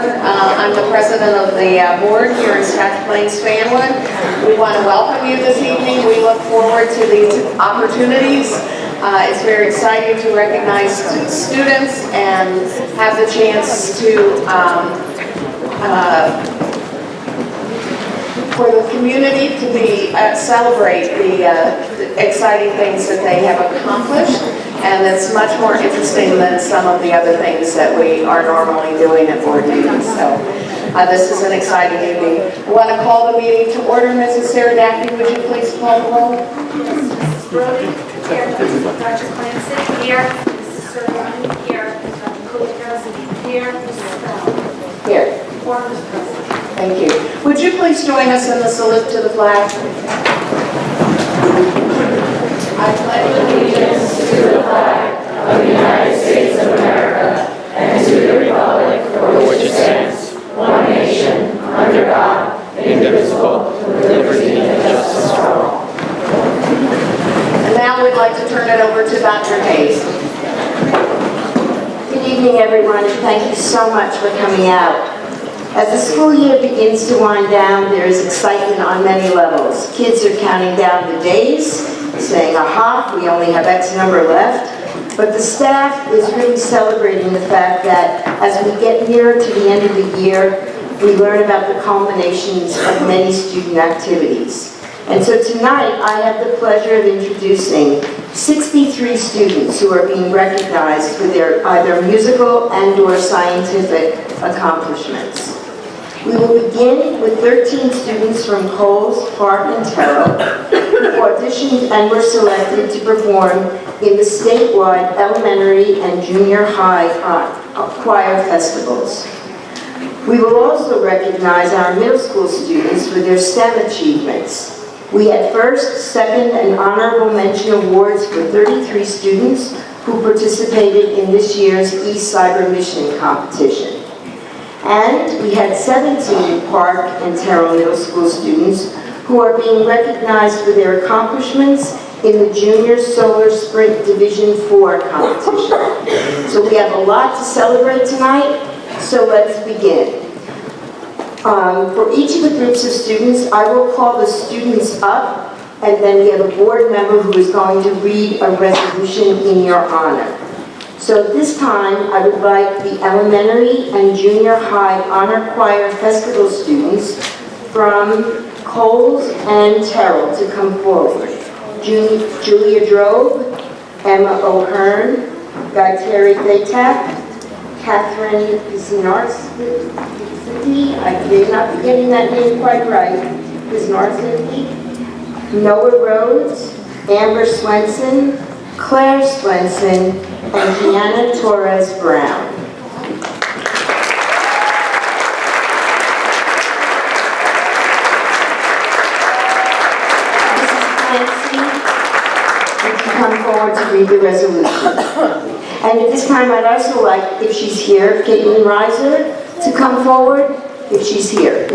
I'm the president of the board here in South Plains Fanwood. We want to welcome you this evening. We look forward to these opportunities. It's very exciting to recognize students and have the chance to for the community to be celebrate the exciting things that they have accomplished, and it's much more interesting than some of the other things that we are normally doing at board meetings. So this is an exciting evening. I want to call the meeting to order. Mrs. Sarah Daffy, would you please call the roll? Mrs. Brody, here. Dr. Clancy, here. Mrs. Serrani, here. Dr. Coulter, here. Mrs. Bell. Here. Four, Mr. President. Thank you. Would you please join us in the salute to the flag? I pledge allegiance to the flag of the United States of America and to the republic for which it stands, one nation, under God, indivisible, with liberty and justice for all. And now we'd like to turn it over to Dr. Hayes. Good evening, everyone, and thank you so much for coming out. As the school year begins to wind down, there is excitement on many levels. Kids are counting down the days, saying, aha, we only have X number left. But the staff is really celebrating the fact that as we get nearer to the end of the year, we learn about the culminations of many student activities. And so tonight, I have the pleasure of introducing 63 students who are being recognized for their either musical and/or scientific accomplishments. We will begin with 13 students from Coles, Park, and Terrell who auditioned and were selected to perform in the statewide elementary and junior high choir festivals. We will also recognize our middle school students for their STEM achievements. We had first, second, and honorable mention awards for 33 students who participated in this year's East Cyber Mission competition. And we had 17 Park and Terrell Middle School students who are being recognized for their accomplishments in the Junior Solar Sprint Division 4 competition. So we have a lot to celebrate tonight, so let's begin. For each of the groups of students, I will call the students up, and then we have a board member who is going to read a resolution in your honor. So at this time, I would like the elementary and junior high honor choir festival students from Coles and Terrell to come forward. Julia Drobe, Emma O'Hearn, Gaiteri Thaytap, Catherine Pisnarski, I may not be getting that name quite right, Pisnarski, Noah Rhodes, Amber Swenson, Claire Swenson, and Deanna Torres Brown. Mrs. Clancy, would you come forward to read the resolution? And at this time, I'd also like, if she's here, Caitlin Reiser to come forward, if she's here.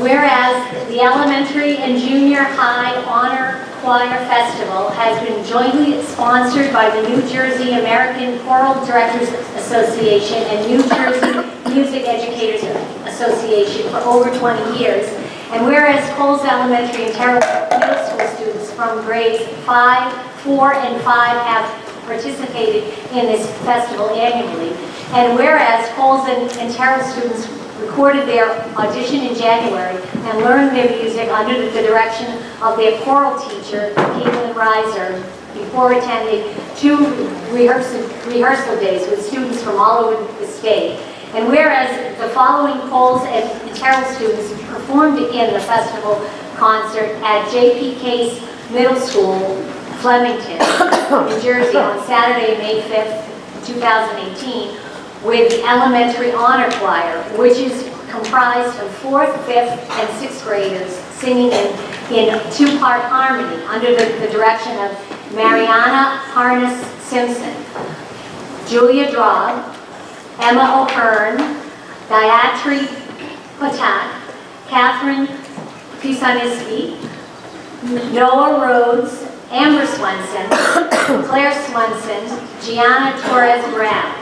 Whereas the Elementary and Junior High Honor Choir Festival has been jointly sponsored by the New Jersey American Choral Directors Association and New Jersey Music Educators Association for over 20 years, and whereas Coles Elementary and Terrell Middle School students from grades 5, 4, and 5 have participated in this festival annually, and whereas Coles and Terrell students recorded their audition in January and learned their music under the direction of their choral teacher, Caitlin Reiser, before attending 2 rehearsal days with students from all over the state. And whereas the following Coles and Terrell students performed in the festival concert at J.P. Case Middle School, Flemington, New Jersey on Saturday, May 5th, 2018, with the Elementary Honor Choir, which is comprised of 4th, 5th, and 6th graders singing in 2-part harmony under the direction of Mariana Harness Simpson, Julia Drobe, Emma O'Hearn, Gayatri Patak, Catherine Pisaniski, Noah Rhodes, Amber Swenson, Claire Swenson, Gianna Torres Brown.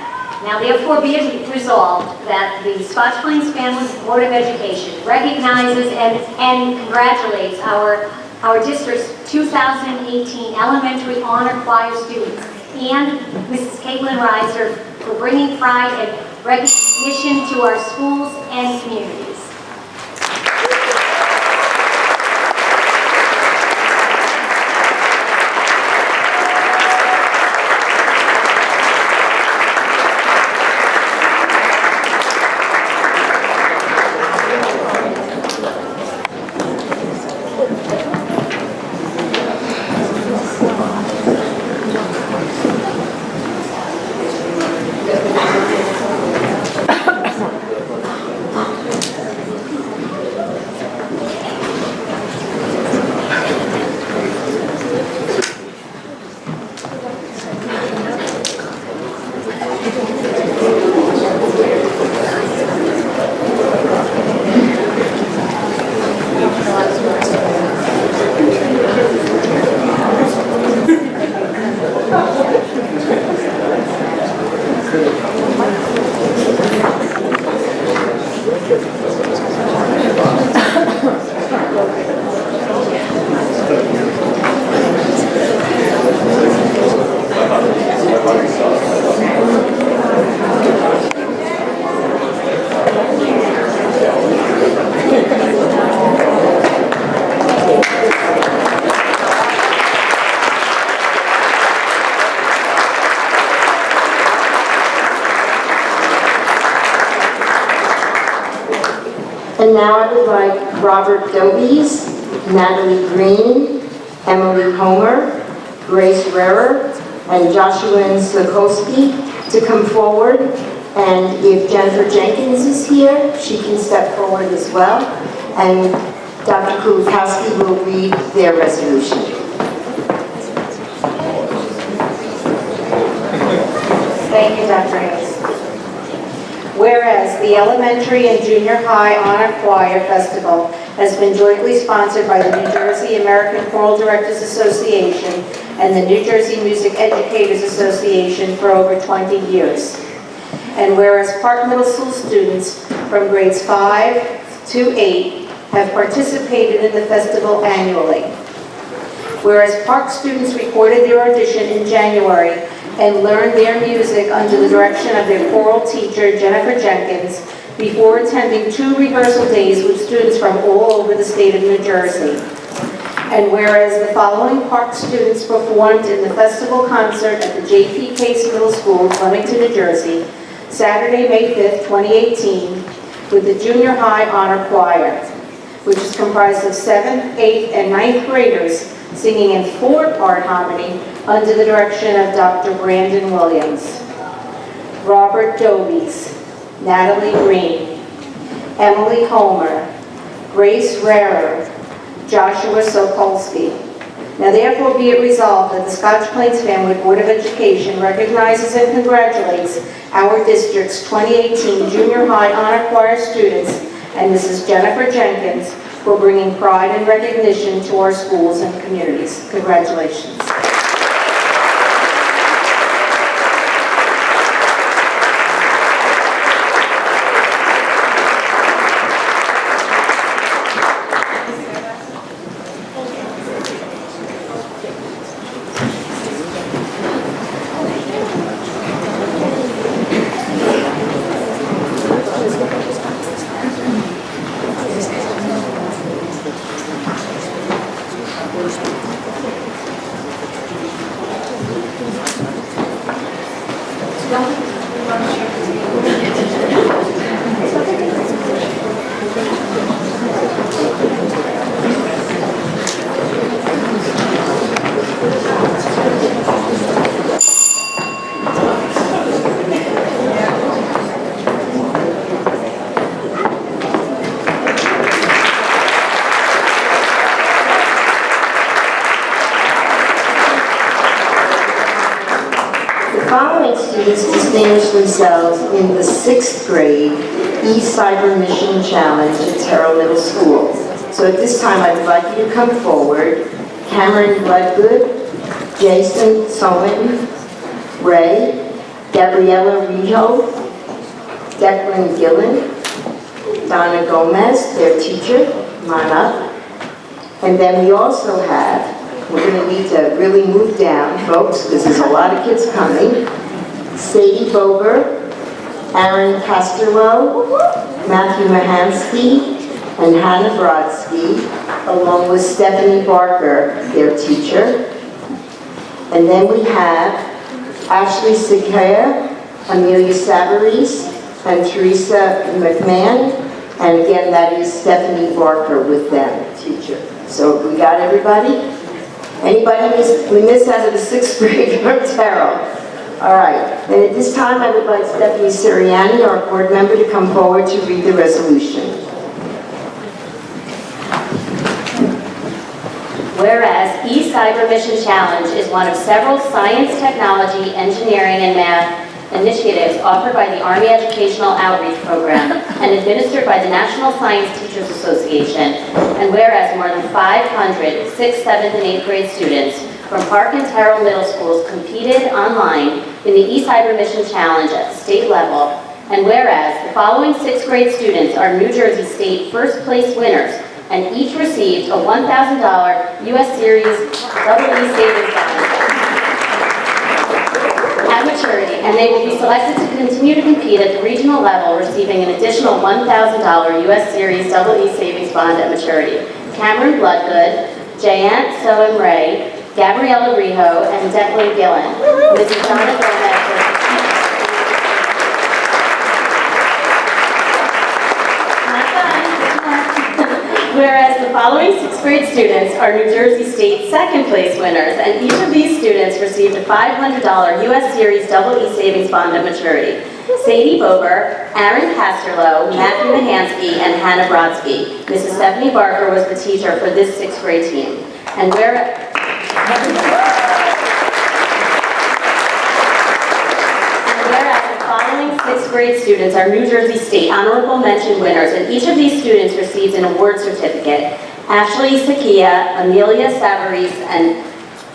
Now therefore be it resolved that the Scotch Plains Family Board of Education recognizes and congratulates our district's 2018 elementary honor choir students and Mrs. Caitlin Reiser for bringing pride and recognition to our schools and communities. And now I would like Robert Dobies, Natalie Green, Emily Homer, Grace Rerer, and Joshua Sokolsky to come forward. And if Jennifer Jenkins is here, she can step forward as well. And Dr. Kulikowski will read their resolution. Thank you, Dr. Hayes. Whereas the Elementary and Junior High Honor Choir Festival has been jointly sponsored by the New Jersey American Choral Directors Association and the New Jersey Music Educators Association for over 20 years. And whereas Park Middle School students from grades 5 to 8 have participated in the festival annually. Whereas Park students recorded their audition in January and learned their music under the direction of their choral teacher, Jennifer Jenkins, before attending 2 rehearsal days with students from all over the state of New Jersey. And whereas the following Park students performed in the festival concert at the J.P. Case Middle School, Flemington, New Jersey, Saturday, May 5th, 2018, with the Junior High Honor Choir, which is comprised of 7th, 8th, and 9th graders singing in 4-part harmony under the direction of Dr. Brandon Williams. Robert Dobies, Natalie Green, Emily Homer, Grace Rerer, Joshua Sokolsky. Now therefore be it resolved that the Scotch Plains Family Board of Education recognizes and congratulates our district's 2018 Junior High Honor Choir students and Mrs. Jennifer Jenkins for bringing pride and recognition to our schools and communities. Congratulations. Distinguished themselves in the 6th grade East Cyber Mission Challenge at Terrell Middle School. So at this time, I would like you to come forward. Cameron Bloodgood, Jason Sullivan, Ray, Gabriella Rijo, Declan Gillen, Donna Gomez, their teacher, come on up. And then we also have, we're going to need to really move down, folks, because there's a lot of kids coming. Sadie Bober, Aaron Casterlow, Matthew Mahansky, and Hannah Brodsky, along with Stephanie Barker, their teacher. And then we have Ashley Sikaya, Amelia Savarese, and Teresa McMahon. And again, that is Stephanie Barker with them, teacher. So we got everybody? Anybody we missed out of the 6th grade from Terrell? All right. And at this time, I would like Stephanie Sirianni, our board member, to come forward to read the resolution. Whereas E-Cyber Mission Challenge is one of several science, technology, engineering, and math initiatives offered by the Army Educational Outreach Program and administered by the National Science Teachers Association, and whereas more than 500 6th, 7th, and 8th grade students from Park and Terrell Middle Schools competed online in the E-Cyber Mission Challenge at the state level, and whereas the following 6th grade students are New Jersey State first place winners, and each received a $1,000 U.S. Series EE savings bond at maturity, and they will be selected to continue to compete at the regional level, receiving an additional $1,000 U.S. Series EE savings bond at maturity. Cameron Bloodgood, Jayant Soham Ray, Gabriella Rijo, and Declan Gillen. Mrs. Donna Gomez. Whereas the following 6th grade students are New Jersey State second place winners, and each of these students received a $500 U.S. Series EE savings bond at maturity. Sadie Bober, Aaron Casterlow, Matthew Mahansky, and Hannah Brodsky. Mrs. Stephanie Barker was the teacher for this 6th grade team. And whereas the following 6th grade students are New Jersey State honorable mention winners, and each of these students received an award certificate. Ashley Sakia, Amelia Savarese, and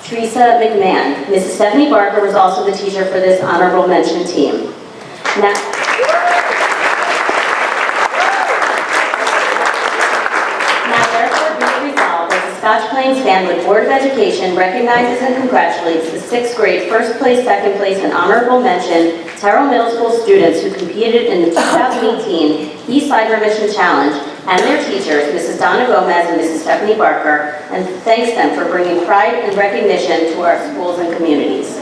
Teresa McMahon. Mrs. Stephanie Barker was also the teacher for this honorable mention team. Now therefore be it resolved that the Scotch Plains Fanwood Board of Education recognizes and congratulates the 6th grade first place, second place, and honorable mention Terrell Middle School students who competed in the 2018 E-Cyber Mission Challenge and their teachers, Mrs. Donna Gomez and Mrs. Stephanie Barker, and thanks them for bringing pride and recognition to our schools and communities.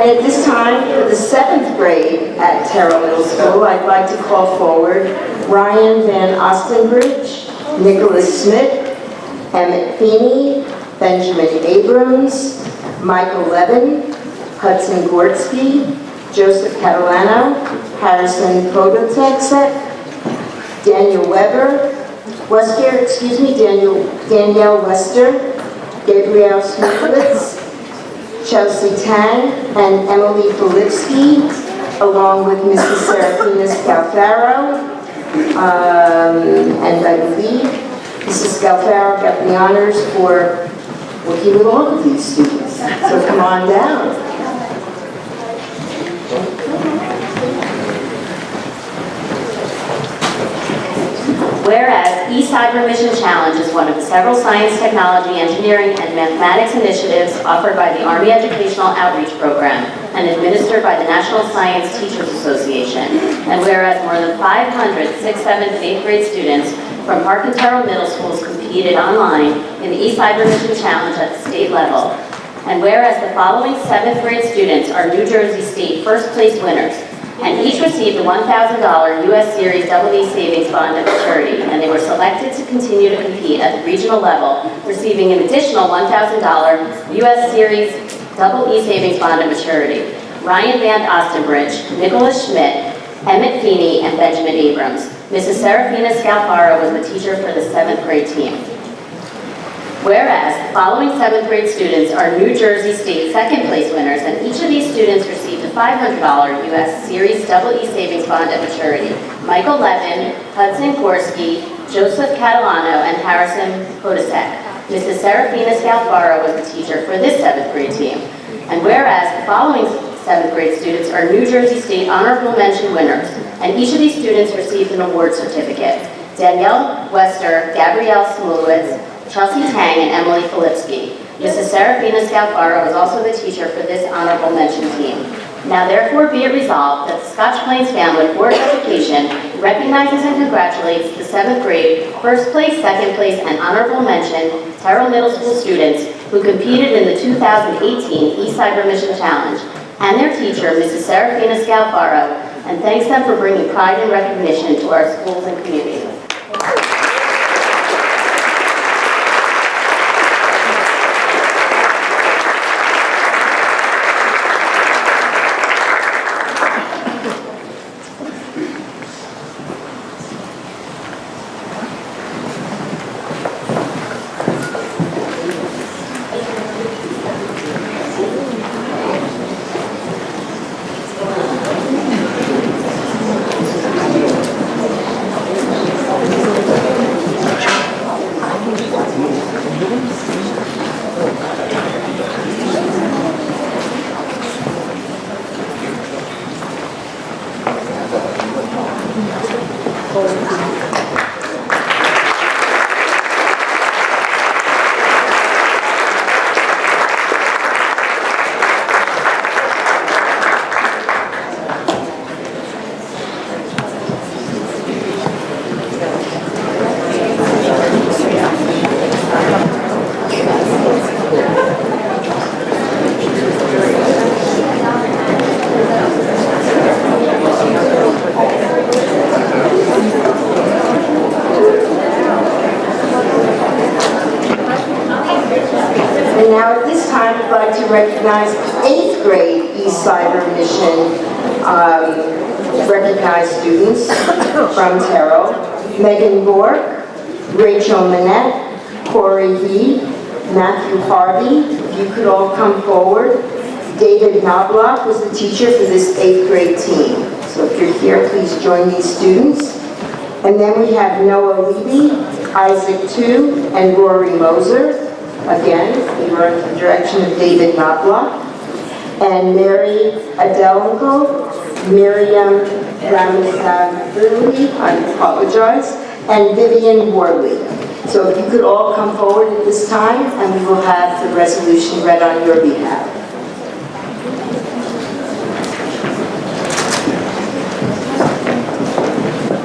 And at this time, for the 7th grade at Terrell Middle School, I'd like to call forward Ryan Van Ostenbridge, Nicholas Smith, Emmett Feeney, Benjamin Abrams, Michael Levin, Hudson Gordsky, Joseph Catalano, Harrison Kodotek, Danielle Wester, Gabrielle Smolitz, Chelsea Tang, and Emily Filipski, along with Mrs. Serafina Scalfaro, and I believe Mrs. Scalfaro got the honors for working with all of these students. So come on down. Whereas eCyber Mission Challenge is one of the several science, technology, engineering, and mathematics initiatives offered by the Army Educational Outreach Program and administered by the National Science Teachers Association. And whereas more than 500 6th, 7th, and 8th grade students from Park and Terrell Middle Schools competed online in the eCyber Mission Challenge at the state level. And whereas the following 7th grade students are New Jersey State first place winners, and each received a $1,000 U.S. Series EE savings bond at maturity, and they were selected to continue to compete at the regional level, receiving an additional $1,000 U.S. Series EE savings bond at maturity. Ryan Van Ostenbridge, Nicholas Schmidt, Emmett Feeney, and Benjamin Abrams. Mrs. Serafina Scalfaro was the teacher for the 7th grade team. Whereas the following 7th grade students are New Jersey State second place winners, and each of these students received a $500 U.S. Series EE savings bond at maturity. Michael Levin, Hudson Gorski, Joseph Catalano, and Harrison Podesek. Mrs. Serafina Scalfaro was the teacher for this 7th grade team. And whereas the following 7th grade students are New Jersey State honorable mention winners, and each of these students received an award certificate. Danielle Wester, Gabrielle Smolitz, Chelsea Tang, and Emily Filipski. Mrs. Serafina Scalfaro was also the teacher for this honorable mention team. Now therefore be it resolved that the Scotch Plains Family Board of Education recognizes and congratulates the 7th grade first place, second place, and honorable mention Terrell Middle School students who competed in the 2018 eCyber Mission Challenge, and their teacher, Mrs. Serafina Scalfaro, and thanks them for bringing pride and recognition to our schools and communities. Recognize 8th grade eCyber Mission recognized students from Terrell: Megan Bork, Rachel Manette, Corey Heed, Matthew Harvey. If you could all come forward. David Knobloch was the teacher for this 8th grade team. So if you're here, please join these students. And then we have Noah Levy, Isaac Tu, and Rory Moser. Again, we were in the direction of David Knobloch. And Mary Adelinko, Miriam Ramazabuli, I apologize, and Vivian Worley. So if you could all come forward at this time, and we will have the resolution read on your behalf.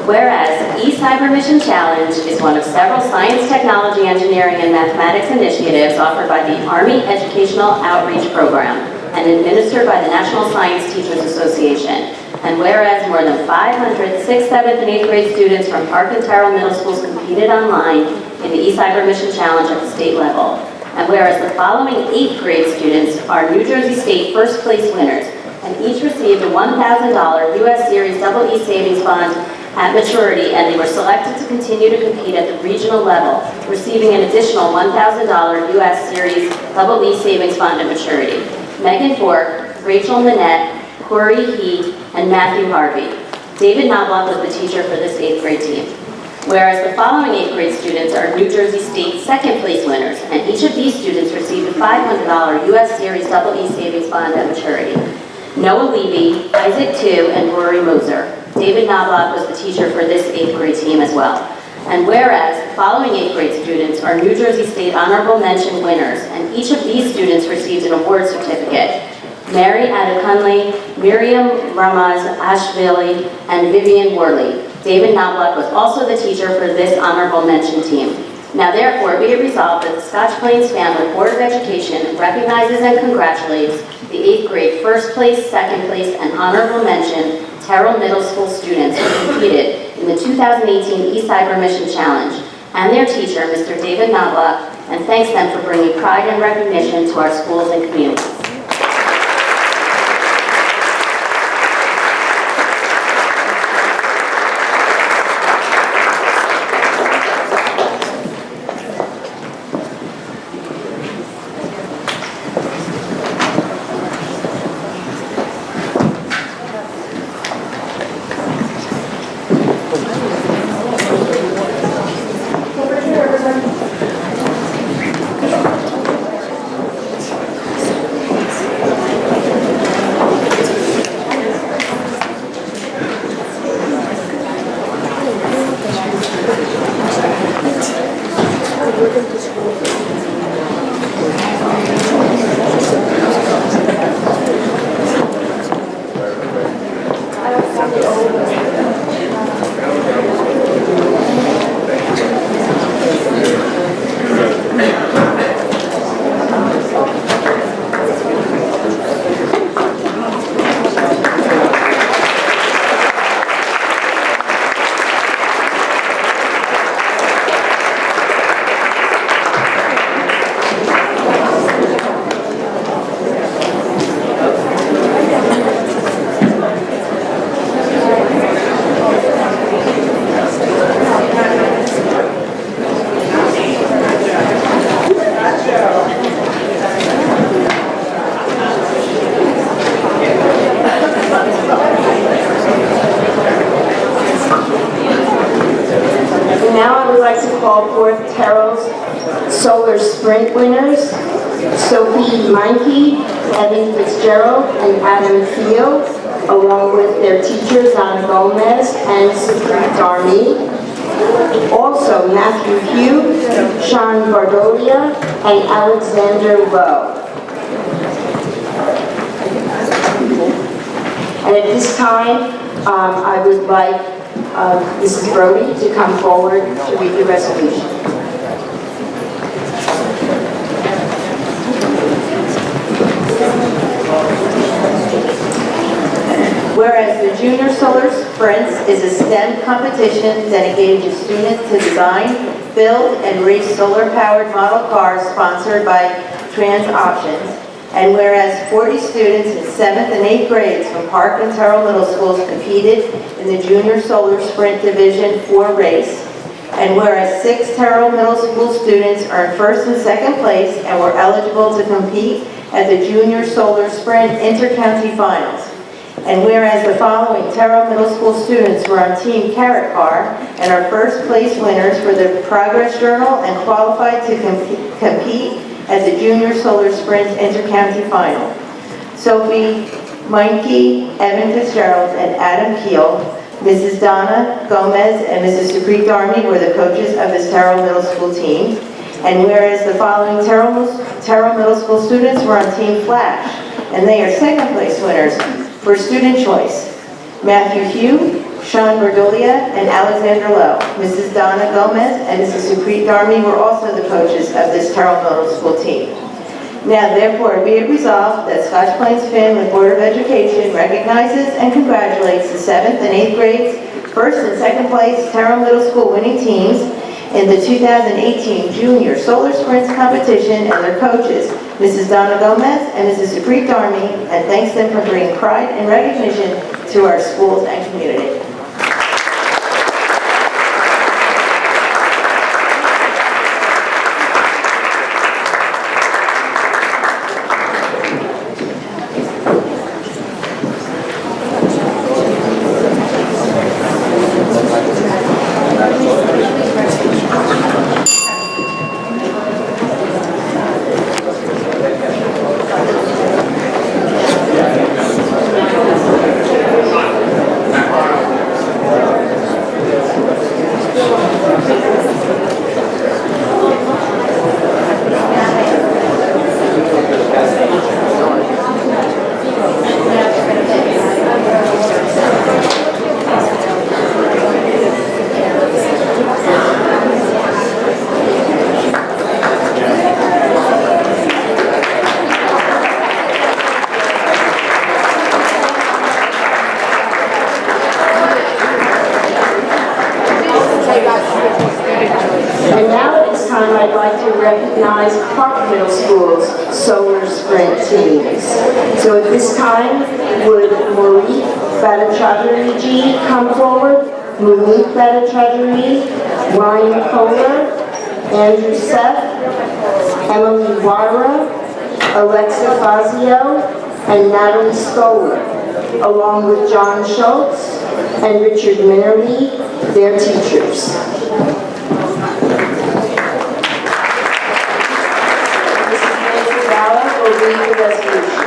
Whereas the eCyber Mission Challenge is one of several science, technology, engineering, and mathematics initiatives offered by the Army Educational Outreach Program and administered by the National Science Teachers Association. And whereas more than 500 6th, 7th, and 8th grade students from Park and Terrell Middle Schools competed online in the eCyber Mission Challenge at the state level. And whereas the following 8th grade students are New Jersey State first place winners, and each received a $1,000 U.S. Series EE savings bond at maturity, and they were selected to continue to compete at the regional level, receiving an additional $1,000 U.S. Series EE savings bond at maturity. Megan Fork, Rachel Manette, Corey Heath, and Matthew Harvey. David Knobloch was the teacher for this 8th grade team. Whereas the following 8th grade students are New Jersey State second place winners, and each of these students received a $500 U.S. Series EE savings bond at maturity. Noah Levy, Isaac Tu, and Rory Moser. David Knobloch was the teacher for this 8th grade team as well. And whereas the following 8th grade students are New Jersey State honorable mention winners, and each of these students received an award certificate. Mary Adekunle, Miriam Ramaz Ashvili, and Vivian Worley. David Knobloch was also the teacher for this honorable mention team. Now therefore, be it resolved that the Scotch Plains Family Board of Education recognizes and congratulates the 8th grade first place, second place, and honorable mention Terrell Middle School students who competed in the 2018 East Cyber Mission Challenge, and their teacher, Mr. David Knobloch, and thanks them for bringing pride and recognition to our schools and communities. Solar Sprint winners, Sophie Meinke, Evan Fitzgerald, and Adam Field, along with their teachers, Donna Gomez and Supreet Darmi. Also, Matthew Hugh, Sean Bardolia, and Alexander Lowe. And at this time, I would like Mrs. Brody to come forward to read the resolution. Whereas the Junior Solar Sprints is a STEM competition dedicated to students to design, build, and race solar-powered model cars sponsored by Trans Options. And whereas 40 students in 7th and 8th grades from Park and Terrell Middle Schools competed in the Junior Solar Sprint Division 4 race. And whereas 6 Terrell Middle School students earned 1st and 2nd place and were eligible to compete at the Junior Solar Sprint Inter-County Finals. And whereas the following Terrell Middle School students were on Team Carrot Car and are first place winners for the Progress Journal and qualified to compete at the Junior Solar Sprint Inter-County Final. Sophie Meinke, Evan Fitzgerald, and Adam Keel, Mrs. Donna Gomez and Mrs. Supreet Darmi were the coaches of this Terrell Middle School team. And whereas the following Terrell Middle School students were on Team Flash, and they are second place winners for student choice. Matthew Hugh, Sean Bardolia, and Alexander Lowe. Mrs. Donna Gomez and Mrs. Supreet Darmi were also the coaches of this Terrell Middle School team. Now therefore be it resolved that Scotch Plains Family Board of Education recognizes and congratulates the 7th and 8th grades, 1st and 2nd place Terrell Middle School winning teams, in the 2018 Junior Solar Sprints competition and their coaches, Mrs. Donna Gomez and Mrs. Supreet Darmy, and thanks them for bringing pride and recognition to our schools and community. And now at this time, I'd like to recognize Park Middle School's Solar Sprint teams. So at this time, would Maurice Bhattacharjee come forward? Monique Bhattacharjee, Ryan Kohler, Andrew Seth, Emily Wara, Alexa Fazio, and Natalie Stoller, along with John Schultz and Richard Minnerly, their teachers. Will read the resolution.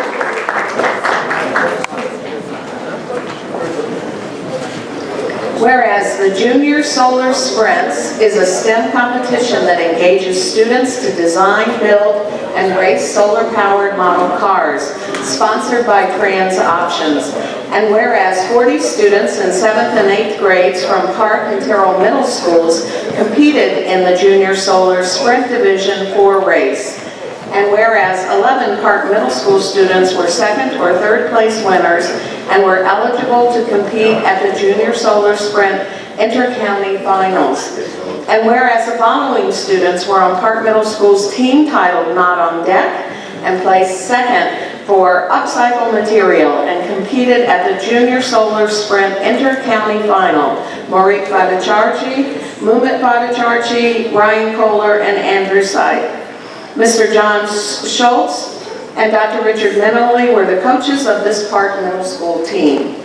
Whereas the Junior Solar Sprints is a STEM competition that engages students to design, build, and race solar-powered model cars, sponsored by Trans Options. And whereas 40 students in 7th and 8th grades from Park and Terrell Middle Schools competed in the Junior Solar Sprint Division 4 race. And whereas 11 Park Middle School students were second or third place winners and were eligible to compete at the Junior Solar Sprint Inter-County Finals. And whereas the following students were on Park Middle School's team titled Not on Deck and placed second for upcycle material and competed at the Junior Solar Sprint Inter-County Final. Maurice Bhattacharjee, Mumit Bhattacharjee, Ryan Kohler, and Andrew Seid. Mr. John Schultz and Dr. Richard Minnerly were the coaches of this Park Middle School team.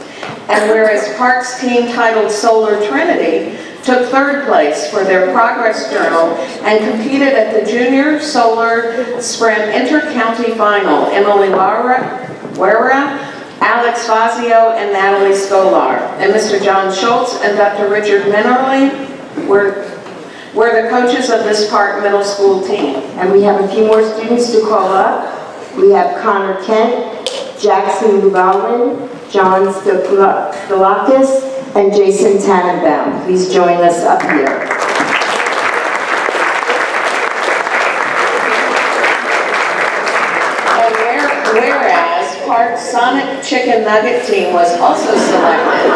And whereas Park's team titled Solar Trinity took third place for their progress journal and competed at the Junior Solar Sprint Inter-County Final, Emily Wara, Alex Fazio, and Natalie Stolar. And Mr. John Schultz and Dr. Richard Minnerly were the coaches of this Park Middle School team. And we have a few more students to call up. We have Connor Kent, Jackson Llewellyn, John Stilakis, and Jason Tannenbaum. Please join us up here. And whereas Park's Sonic Chicken Nugget team was also selected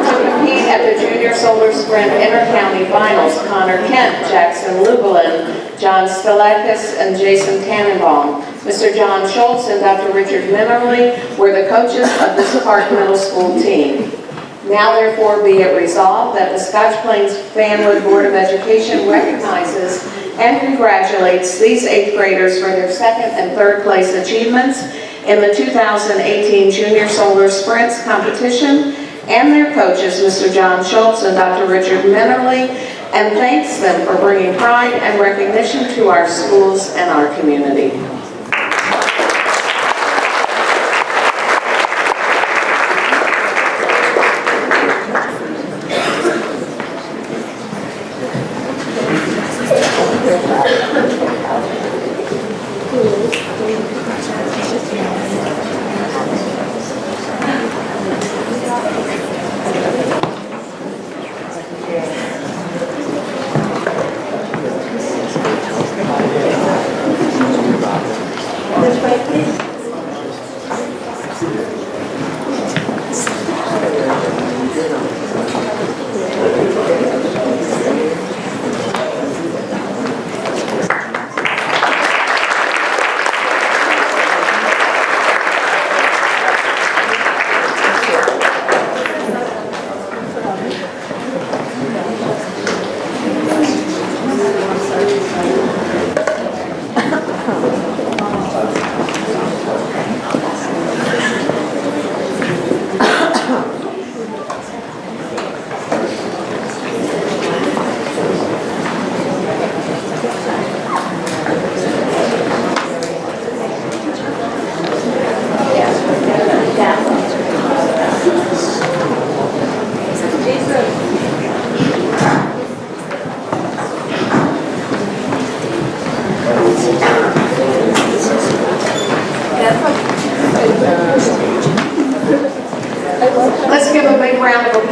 to compete at the Junior Solar Sprint Inter-County Finals, Connor Kent, Jackson Llewellyn, John Stilakis, and Jason Tannenbaum. Mr. John Schultz and Dr. Richard Minnerly were the coaches of this Park Middle School team. Now therefore be it resolved that the Scotch Plains Fanwood Board of Education recognizes and congratulates these 8th graders for their second and third place achievements in the 2018 Junior Solar Sprints competition and their coaches, Mr. John Schultz and Dr. Richard Minnerly, and thanks them for bringing pride and recognition to our schools and our community.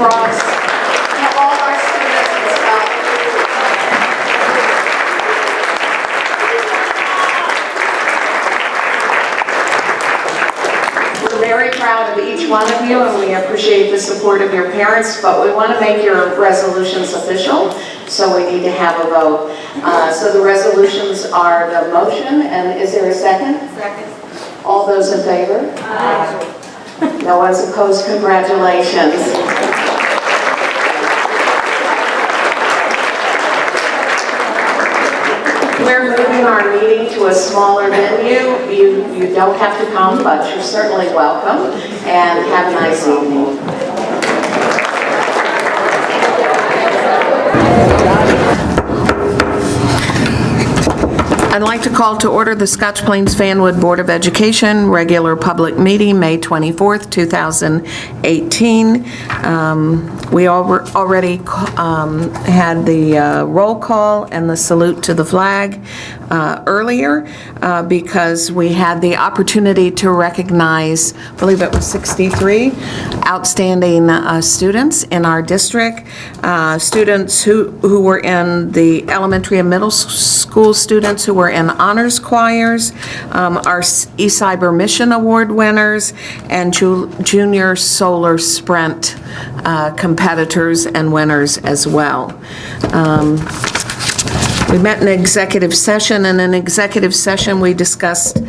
across to all our students and staff. We're very proud of each one of you, and we appreciate the support of your parents, but we want to make your resolutions official, so we need to have a vote. So the resolutions are the motion, and is there a second? Second. All those in favor? Aye. No one's opposed. Congratulations. We're moving our meeting to a smaller venue. You don't have to come, but you're certainly welcome. And have a nice evening. I'd like to call to order the Scotch Plains Fanwood Board of Education regular public meeting, May 24th, 2018. We already had the roll call and the salute to the flag earlier because we had the opportunity to recognize, I believe it was 63 outstanding students in our district, students who were in the elementary and middle school students who were in honors choirs, our eCyber Mission Award winners, and junior solar sprint competitors and winners as well. We met in executive session, and in executive session we discussed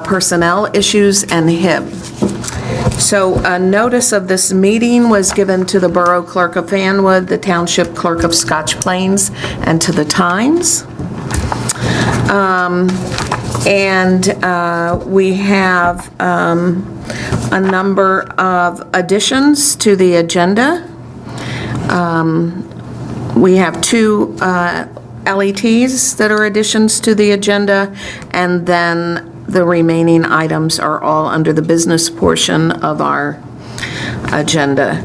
personnel issues and HIB. So a notice of this meeting was given to the Borough Clerk of Fanwood, the Township Clerk of Scotch Plains, and to the Times. We have a number of additions to the agenda. We have two LETs that are additions to the agenda, and then the remaining items are all under the business portion of our agenda.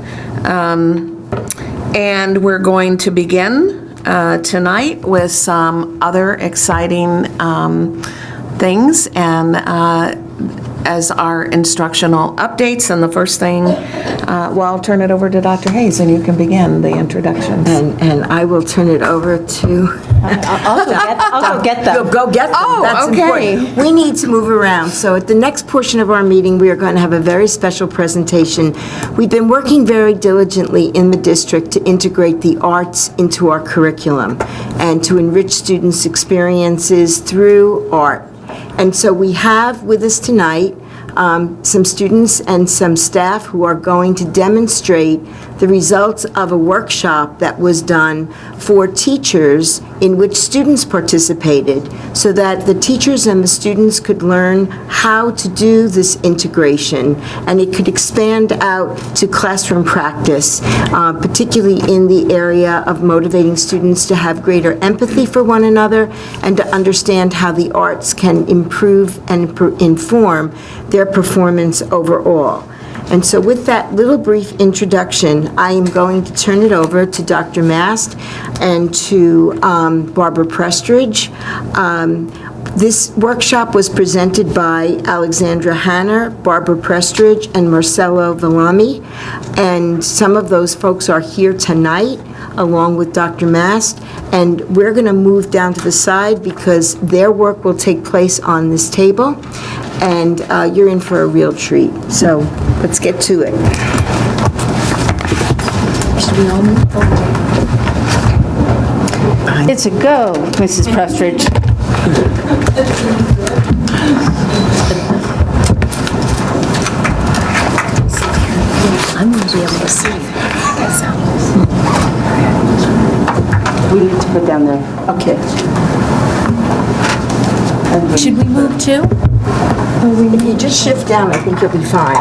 And we're going to begin tonight with some other exciting things and as our instructional updates. And the first thing, well, I'll turn it over to Dr. Hayes and you can begin the introductions. And I will turn it over to... I'll go get them. You'll go get them. Oh, That's okay. important. We need to move around. So at the next portion of our meeting, we are going to have a very special presentation. We've been working very diligently in the district to integrate the arts into our curriculum and to enrich students' experiences through art. And so we have with us tonight some students and some staff who are going to demonstrate the results of a workshop that was done for teachers in which students participated so that the teachers and the students could learn how to do this integration, and it could expand out to classroom practice, particularly in the area of motivating students to have greater empathy for one another and to understand how the arts can improve and inform their performance overall. And so with that little brief introduction, I am going to turn it over to Dr. Mast and to Barbara Prestridge. This workshop was presented by Alexandra Hanner, Barbara Prestridge, and Marcelo Villami. And some of those folks are here tonight, along with Dr. Mast. And we're going to move down to the side because their work will take place on this table. And you're in for a real treat. So let's get to it. Should we all move forward? It's a go, Mrs. Prestridge. I'm going to be able to see. We need to put down the, Okay. should we move too? If you just shift down, I think you'll be fine.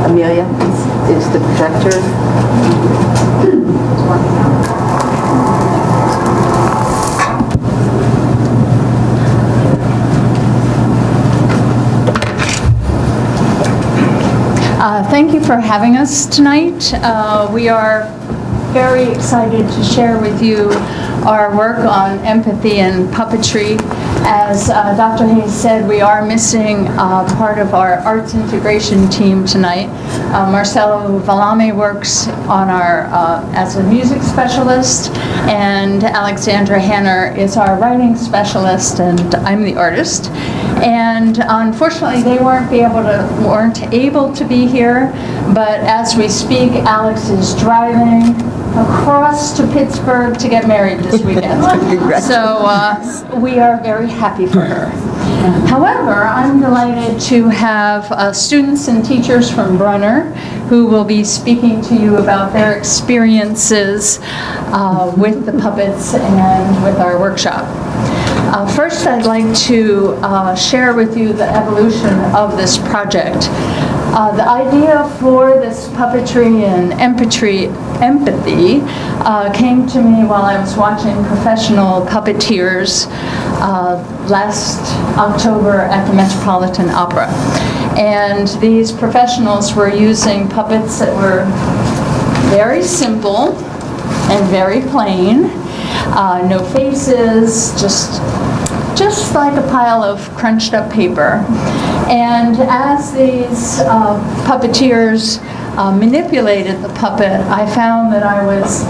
Amelia is the projector. Thank you for having us tonight. We are very excited to share with you our work on empathy and puppetry As Dr. Hayes said, we are missing part of our arts integration team tonight. Marcelo Valame works on our as a music specialist, and Alexandra Hanner is our writing specialist, and I'm the artist. And unfortunately, they weren't able to be here, but as we speak, Alex is driving across to Pittsburgh to get married this weekend. So we are very happy for her. However, I'm delighted to have students and teachers from Brunner who will be speaking to you about their experiences with the puppets and with our workshop. First, I'd like to share with you the evolution of this project. The idea for this puppetry and empathy came to me while I was watching professional puppeteers last October at the Metropolitan Opera. And these professionals were using puppets that were very simple and very plain, no faces, just like a pile of crunched up paper. And as these puppeteers manipulated the puppet, I found that I was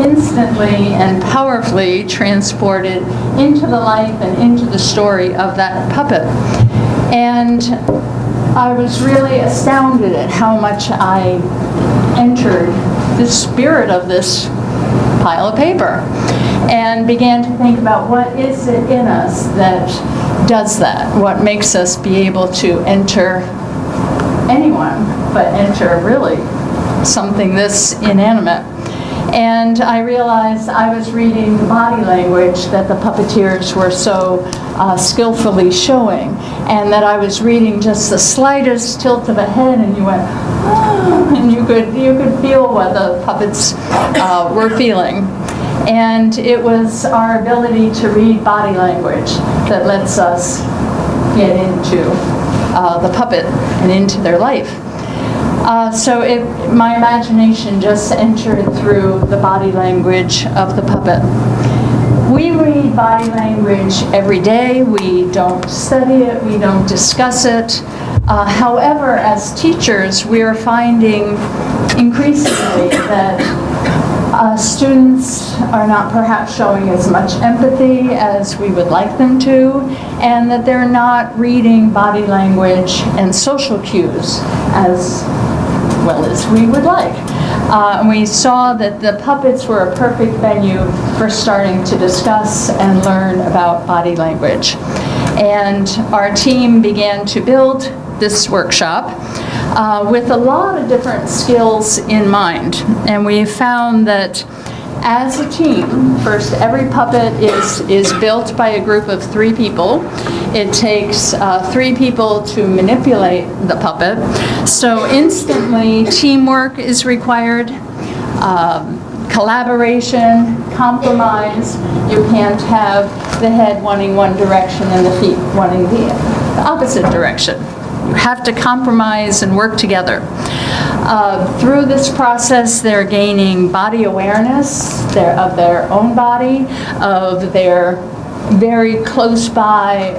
instantly and powerfully transported into the life and into the story of that puppet. And I was really astounded at how much I entered the spirit of this pile of paper and began to think about what is it in us that does that, what makes us be able to enter anyone, but enter really something this inanimate. And I realized I was reading the body language that the puppeteers were so skillfully showing, and that I was reading just the slightest tilt of a head, and you went, oh, and you could feel what the puppets were feeling. And it was our ability to read body language that lets us get into the puppet and into their life. So my imagination just entered through the body language of the puppet. We read body language every day. We don't study it. We don't discuss it. However, as teachers, we are finding increasingly that students are not perhaps showing as much empathy as we would like them to, and that they're not reading body language and social cues as well as we would like. And we saw that the puppets were a perfect venue for starting to discuss and learn about body language. And our team began to build this workshop with a lot of different skills in mind. And we found that as a team, first, every puppet is built by a group of 3 people. It takes 3 people to manipulate the puppet. So instantly, teamwork is required, collaboration, compromise. You can't have the head wanting one direction and the feet wanting the opposite direction. You have to compromise and work together. Through this process, they're gaining body awareness of their own body, of their very close by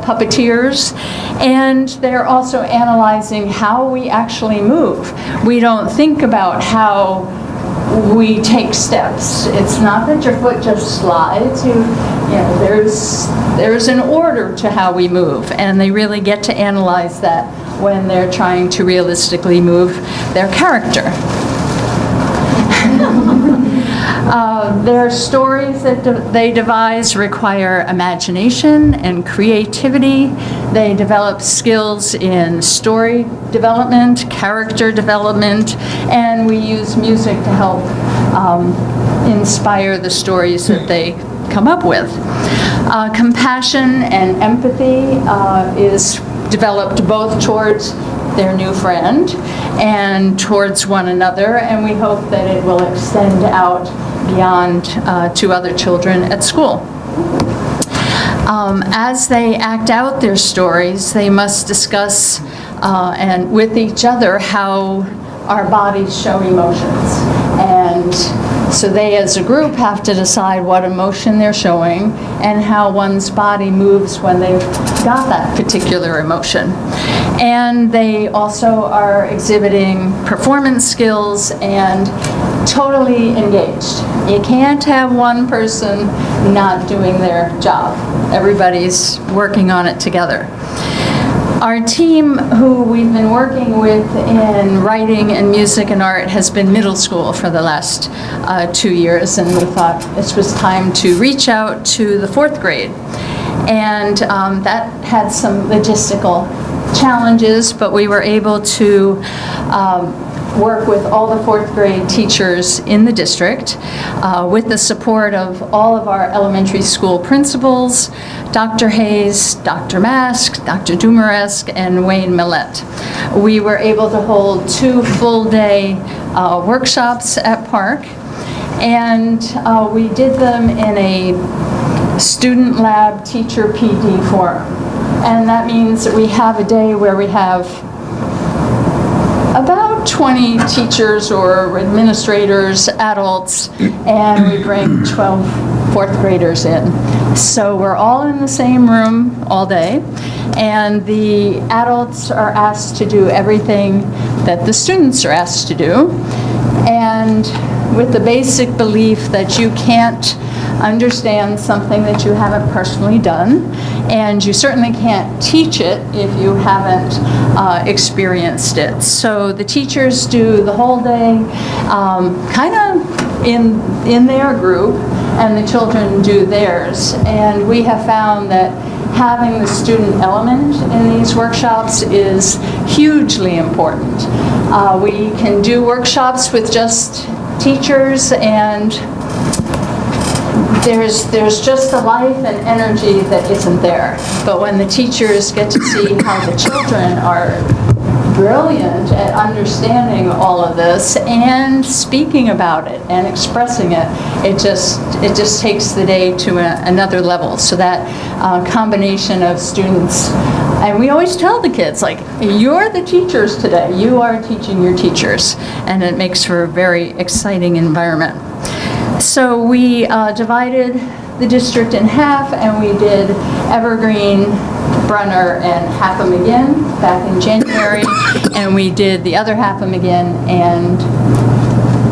puppeteers, and they're also analyzing how we actually move. We don't think about how we take steps. It's not that your foot just slides. There's an order to how we move, and they really get to analyze that when they're trying to realistically move their character. Their stories that they devise require imagination and creativity. They develop skills in story development, character development, and we use music to help inspire the stories that they come up with. Compassion and empathy is developed both towards their new friend and towards one another, and we hope that it will extend out beyond to other children at school. As they act out their stories, they must discuss and with each other how our bodies show emotions, and So they, as a group, have to decide what emotion they're showing and how one's body moves when they've got that particular emotion. And they also are exhibiting performance skills and totally engaged. You can't have one person not doing their job. Everybody's working on it together. Our team, who we've been working with in writing and music and art, has been middle school for the last 2 years, and we thought it was time to reach out to the 4th grade. And that had some logistical challenges, but we were able to work with all the 4th grade teachers in the district with the support of all of our elementary school principals, Dr. Hayes, Dr. Mask, Dr. Dumaresque, and Wayne Millette. We were able to hold 2 full-day workshops at Park, and we did them in a student lab teacher PD forum. And that means that we have a day where we have about 20 teachers or administrators, adults, and we bring 12 4th graders in. So we're all in the same room all day, and the adults are asked to do everything that the students are asked to do, and with the basic belief that you can't understand something that you haven't personally done, and you certainly can't teach it if you haven't experienced it. So the teachers do the whole day kind of in their group, and the children do theirs. And we have found that having the student element in these workshops is hugely important. We can do workshops with just teachers, and there's just a life and energy that isn't there. But when the teachers get to see how the children are brilliant at understanding all of this and speaking about it and expressing it, it just takes the day to another level. So that combination of students, and we always tell the kids, like, you're the teachers today. You are teaching your teachers, and it makes for a very exciting environment. So we divided the district in half, and we did Evergreen, Brunner, and Hapham again back in January, and we did the other Hapham again and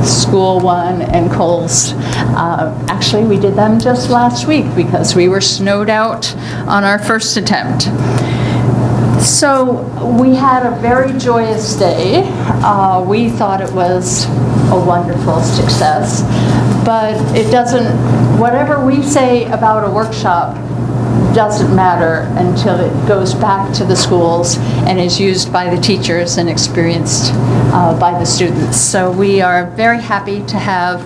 School 1 and Coles. Actually, we did them just last week because we were snowed out on our first attempt. So we had a very joyous day. We thought it was a wonderful success, but it doesn't, whatever we say about a workshop doesn't matter until it goes back to the schools and is used by the teachers and experienced by the students. So we are very happy to have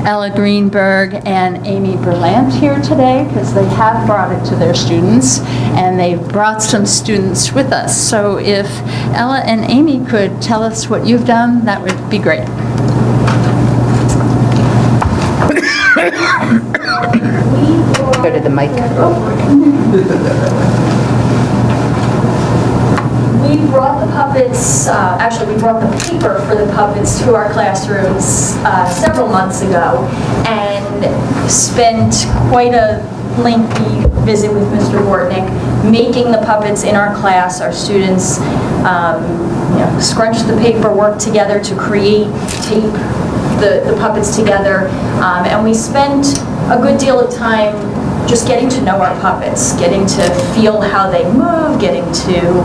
Ella Greenberg and Amy Berlant here today, because they have brought it to their students, and they've brought some students with us. So if Ella and Amy could tell us what you've done, that would be great. Go to the mic. We brought the puppets, actually we brought the paper for the puppets to our classrooms several months ago, and spent quite a lengthy visit with Mr. Bortnick making the puppets in our class. Our students scrunched the paper, worked together to create, tape the puppets together, and we spent a good deal of time just getting to know our puppets, getting to feel how they move, getting to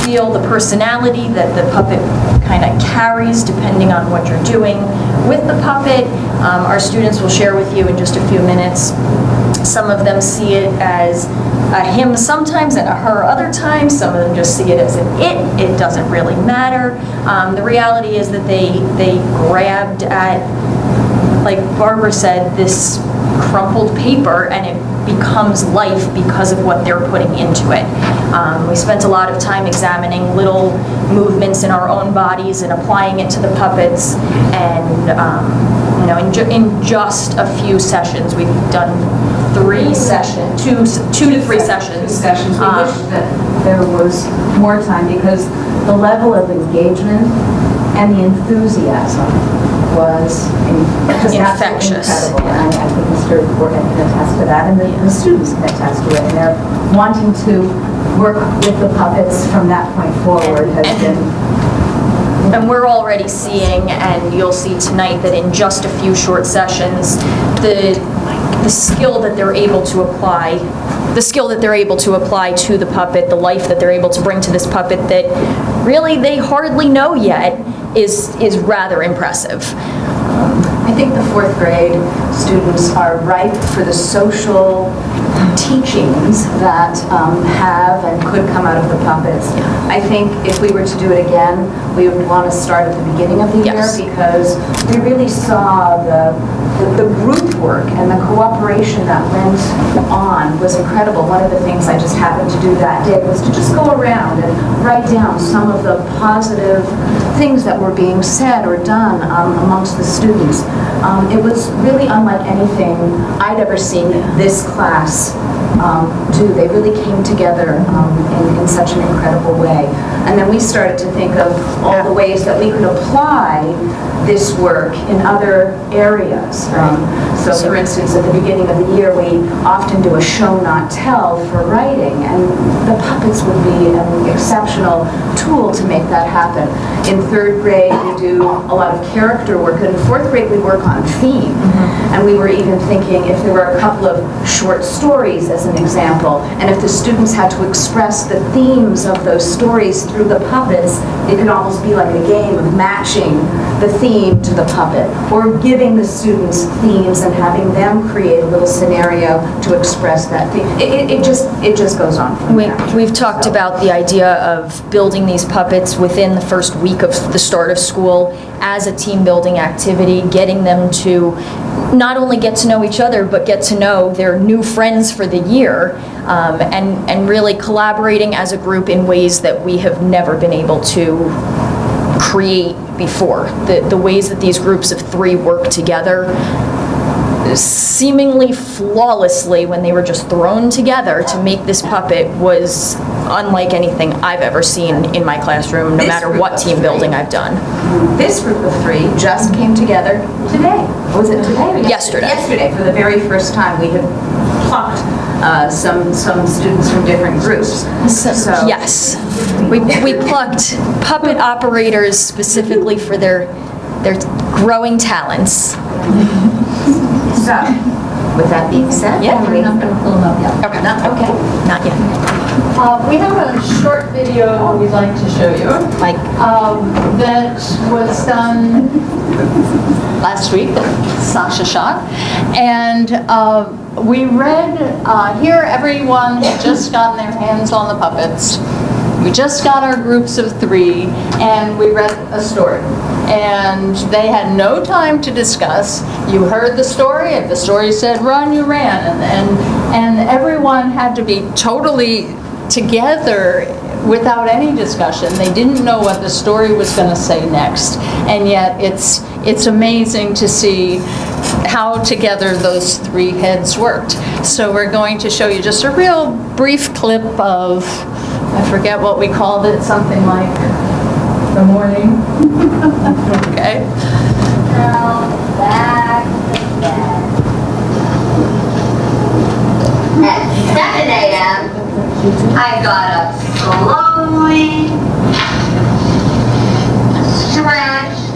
feel the personality that the puppet kind of carries depending on what you're doing with the puppet. Our students will share with you in just a few minutes. Some of them see it as a him sometimes and a her other times. Some of them just see it as an it. It doesn't really matter. The reality is that they grabbed at, like Barbara said, this crumpled paper, and it becomes life because of what they're putting into it. We spent a lot of time examining little movements in our own bodies and applying it to the puppets, and in just a few sessions, we've done 3 sessions, 2 to 3 sessions. We wish that there was more time, because the level of engagement and the enthusiasm was Infectious. incredible. And I think Mr. Gordon can attest to that, and the students can attest to it. And they're wanting to work with the puppets from that point forward has been. And we're already seeing, and you'll see tonight, that in just a few short sessions, the skill that they're able to apply, to the puppet, the life that they're able to bring to this puppet that really they hardly know yet, is rather impressive. I think the fourth grade students are ripe for the social teachings that have and could come out of the puppets. I think if we were to do it again, we would want to start at the beginning of the Yes. year, because we really saw the group work and the cooperation that went on was incredible. One of the things I just happened to do that day was to just go around and write down some of the positive things that were being said or done amongst the students. It was really unlike anything I'd ever seen this class do. They really came together in such an incredible way. And then we started to think of all the ways that we could apply this work in other areas. So for instance, at the beginning of the year, we often do a show not tell for writing, and the puppets would be an exceptional tool to make that happen. In third grade, we do a lot of character work, and in fourth grade, we work on theme. And we were even thinking if there were a couple of short stories as an example, and if the students had to express the themes of those stories through the puppets, it could almost be like a game of matching the theme to the puppet, or giving the students themes and having them create a little scenario to express that theme. It just goes on from there. We've talked about the idea of building these puppets within the first week of the start of school as a team building activity, getting them to not only get to know each other, but get to know their new friends for the year, and really collaborating as a group in ways that we have never been able to create before. The ways that these groups of three work together seemingly flawlessly when they were just thrown together to make this puppet was unlike anything I've ever seen in my classroom, no matter what team building I've done. This group of three just came together today. Was it today? Yesterday. Yesterday, for the very first time. We had plucked some students from different groups. So Yes. We plucked puppet operators specifically for their growing talents. So, with that being said, Yeah. we're not going to pull them up yet. Okay. Okay. Not yet. We have a short video we'd like to show you. Mike. That was done last week that Sasha shot. And we read, here everyone had just gotten their hands on the puppets. We just got our groups of three, and we read a story. And they had no time to discuss. You heard the story. If the story said run, you ran. And everyone had to be totally together without any discussion. They didn't know what the story was going to say next. And yet it's amazing to see how together those three heads worked. So we're going to show you just a real brief clip of, I forget what we called it, something like the morning. Okay. Now, back to bed. At 7 a.m., I got up slowly, stretched,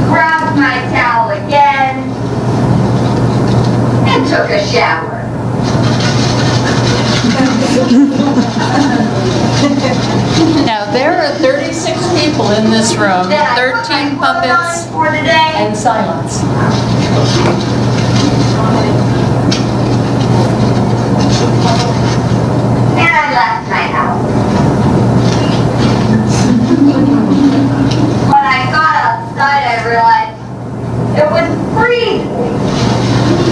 grabbed my towel again, and took a shower. Now, there are 36 people in this room, Then I put my 13 clothes on puppets, for the day. and silence. And I left my house. When I got outside, I realized it was freezing.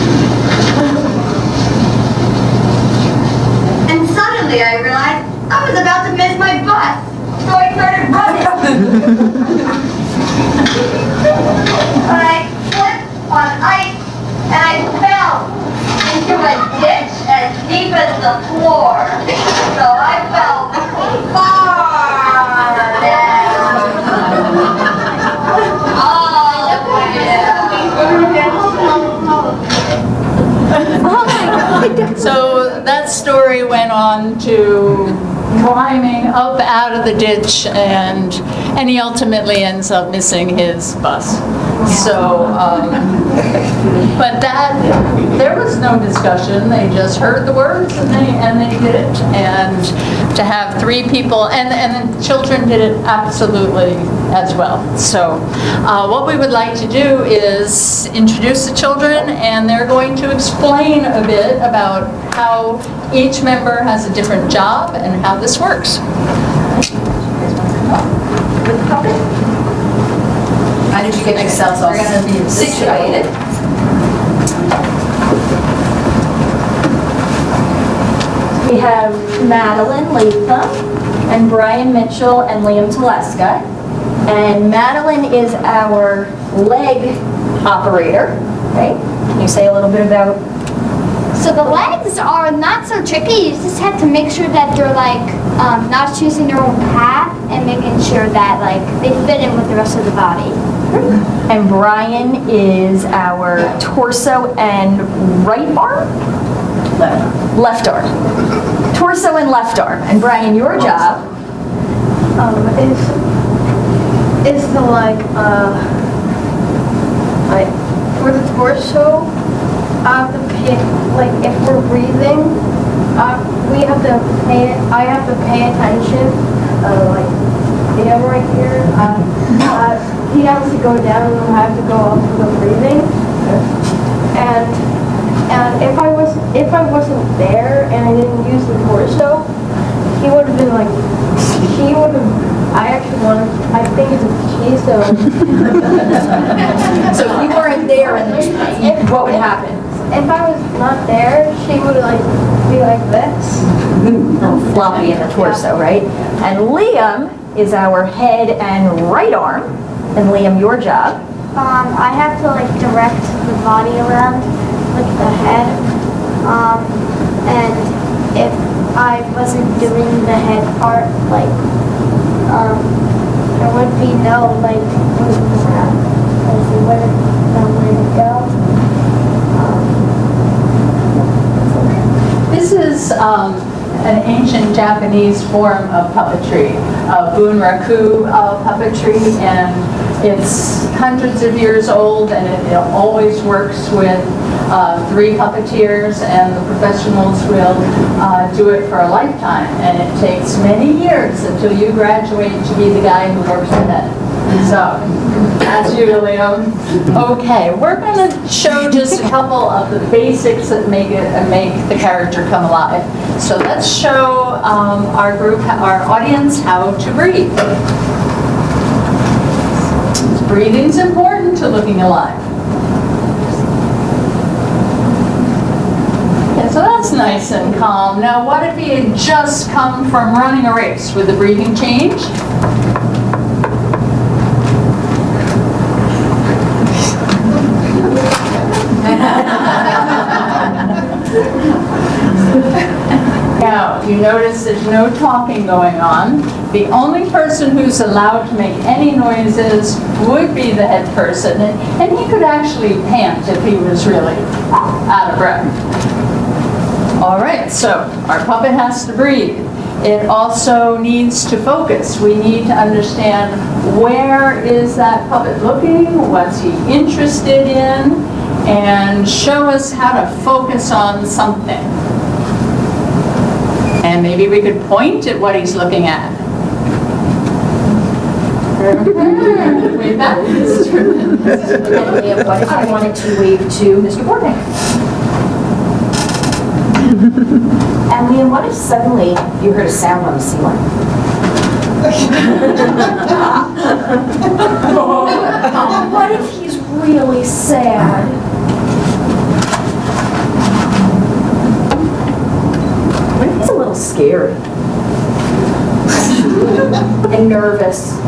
And suddenly I realized I was about to miss my bus. So I started running. But I slipped on ice and I fell into a ditch as deep as the floor. So I fell far down. So that story went on to climbing up out of the ditch, and he ultimately ends up missing his bus. So, but there was no discussion. They just heard the words and they did it. And to have 3 people, and the children did it absolutely as well. So what we would like to do is introduce the children, and they're going to explain a bit about how each member has a different job and how this works. With the puppet? How did you get yourselves all situated? We have Madeline Latham and Brian Mitchell and Liam Teleska. And Madeline is our leg operator, right? Can you say a little bit about? So the legs are not so tricky. You just have to make sure that they're like not choosing their own path and making sure that like they fit in with the rest of the body. And Brian is our torso and right arm? Left arm. Torso and left arm. And Brian, your job? Is to like for the torso, I have to pay, like if we're breathing, I have to pay attention, like him right here, he has to go down and I have to go up for the breathing, and if I wasn't there and I didn't use the torso, he would have been like, I think it's a keystone. So if you weren't there, what would happen? If I was not there, she would like be like this. Floppy in the torso, right? And Liam is our head and right arm. And Liam, your job? I have to like direct the body around, like the head. And if I wasn't doing the head part, like there would be no like moving around, because we wouldn't know where to go. This is an ancient Japanese form of puppetry, bunraku puppetry, and it's hundreds of years old, and it always works with 3 puppeteers, and the professionals will do it for a lifetime, and it takes many years until you graduate to be the guy who works the head. So, that's you, Liam. Okay, we're going to show just a couple of the basics that make the character come alive. So let's show our audience how to breathe. Breathing's important to looking alive. Yeah, so that's nice and calm. Now, what if he had just come from running a race? Would the breathing change? Now, you notice there's no talking going on. The only person who's allowed to make any noises would be the head person, and he could actually pant if he was really out of breath. All right, so our puppet has to breathe. It also needs to focus. We need to understand, where is that puppet looking? What's he interested in? And show us how to focus on something. And maybe we could point at what he's looking at. Wave back. What if I wanted to wave to Mr. Bortnick? And Liam, what if suddenly you heard a sound on the ceiling? What if he's really sad? What if he's a little scared? And nervous?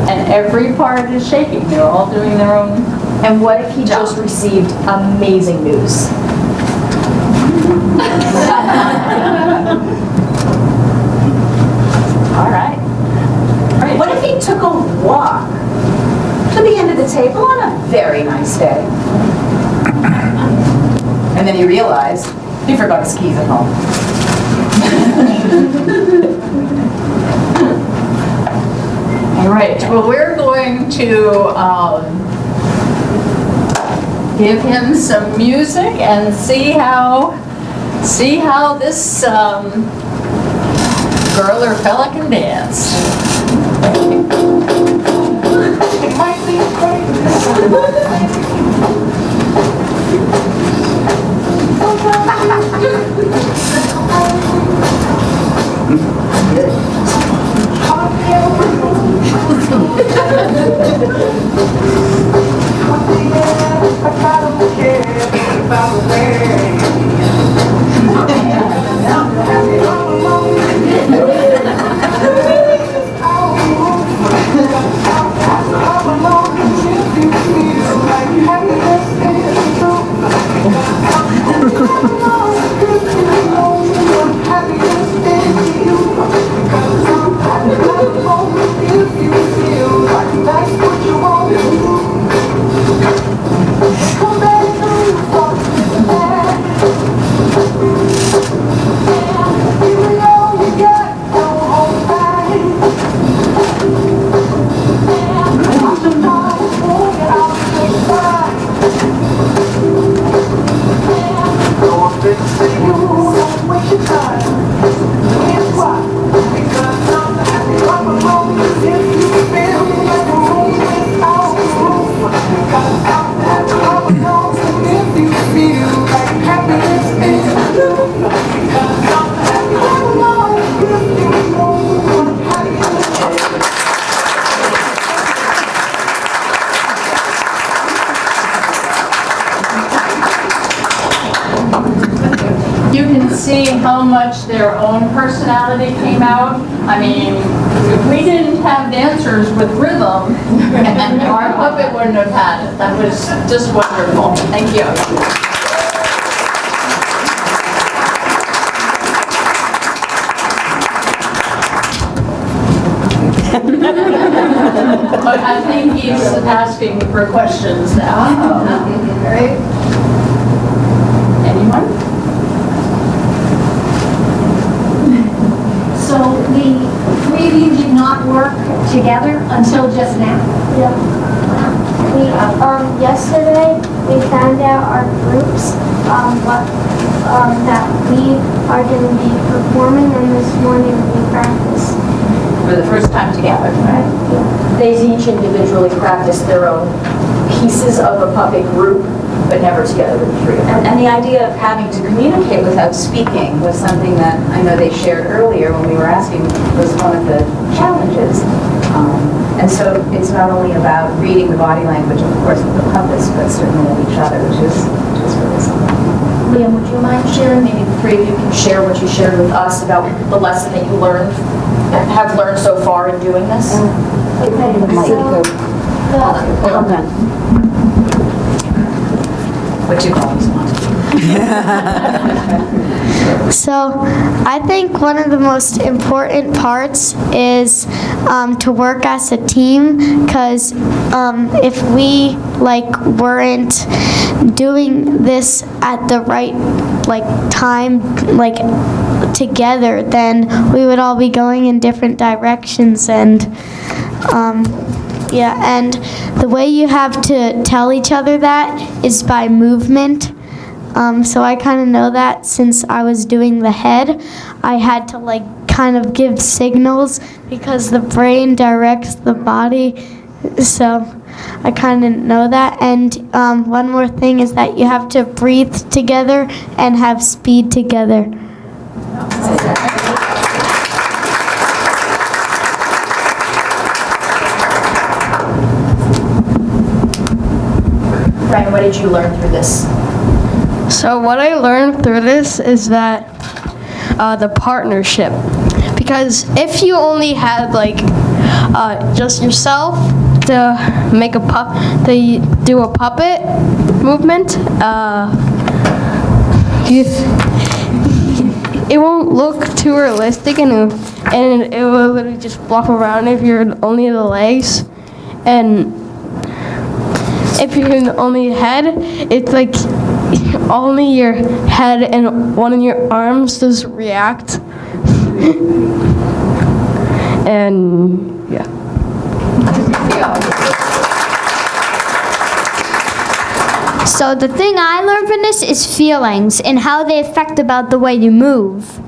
And every part is shaking. They're all doing their own. And what if he just received amazing news? All right. What if he took a walk to the end of the table on a very nice day? And then he realized he forgot his keys at home. All right, well, we're going to give him some music and see how this girl or fella can dance. You can see how much their own personality came out. I mean, if we didn't have dancers with rhythm, our puppet wouldn't have had it. That was just wonderful. Thank you. But I think he's asking for questions now. Right? Anyone? So the three of you did not work together until just now? Yeah. Yesterday we found out our groups, that we are going to be performing, and this morning we practiced. For the first time together, right? They each individually practiced their own pieces of a puppet group, but never together with the three of them. And the idea of having to communicate without speaking was something that I know they shared earlier when we were asking, was one of the challenges. And so it's not only about reading the body language, of course, of the puppets, but certainly of each other, which is really something. Liam, would you mind sharing? Maybe the three of you can share what you shared with us about the lesson that you have learned so far in doing this. Okay, What you always wanted. So I think one of the most important parts is to work as a team, because if we weren't doing this at the right time together, then we would all be going in different directions, and and the way you have to tell each other that is by movement. So I kind of know that since I was doing the head, I had to kind of give signals because the brain directs the body. So I kind of know that. And one more thing is that you have to breathe together and have speed together. Brian, what did you learn through this? So what I learned through this is that the partnership, because if you only had just yourself to make to do a puppet movement, it won't look too realistic, and it will literally just flop around if you're only the legs, and if you're only head, it's only your head and one of your arms just react. And yeah. So the thing I learned from this is feelings and how they affect about the way you move.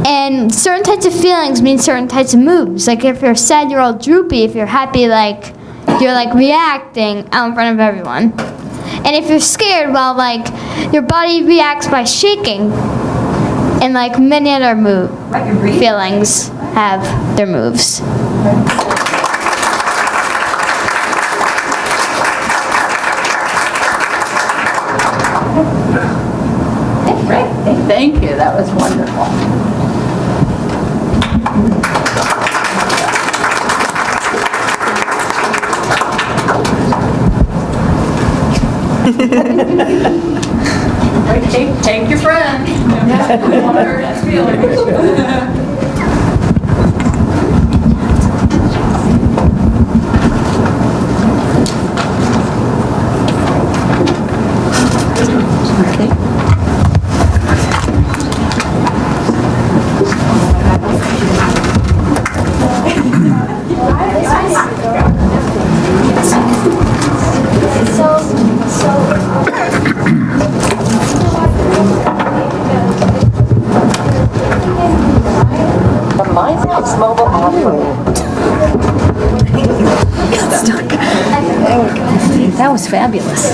And certain types of feelings mean certain types of moves. Like if you're sad, you're all droopy. If you're happy, like you're like reacting out in front of everyone. And if you're scared, well, like your body reacts by shaking. And like many other feelings have their moves. Thank you, that was wonderful. Take your friend. We want to hurt his feelings. That was fabulous.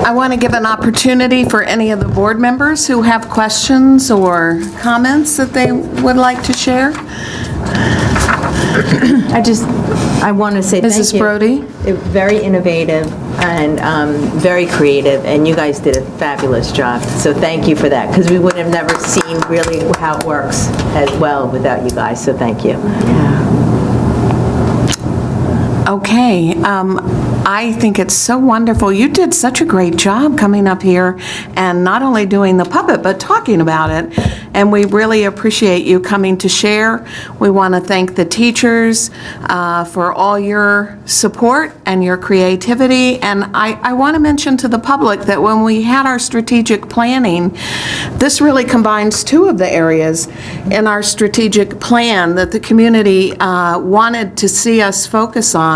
I want to give an opportunity for any of the board members who have questions or comments that they would like to share. I want to say thank you. Mrs. Brody? Very innovative and very creative, and you guys did a fabulous job. So thank you for that, because we would have never seen really how it works as well without you guys, so thank you. Okay, I think it's so wonderful. You did such a great job coming up here and not only doing the puppet, but talking about it. And we really appreciate you coming to share. We want to thank the teachers for all your support and your creativity. And I want to mention to the public that when we had our strategic planning, this really combines two of the areas in our strategic plan that the community wanted to see us focus on.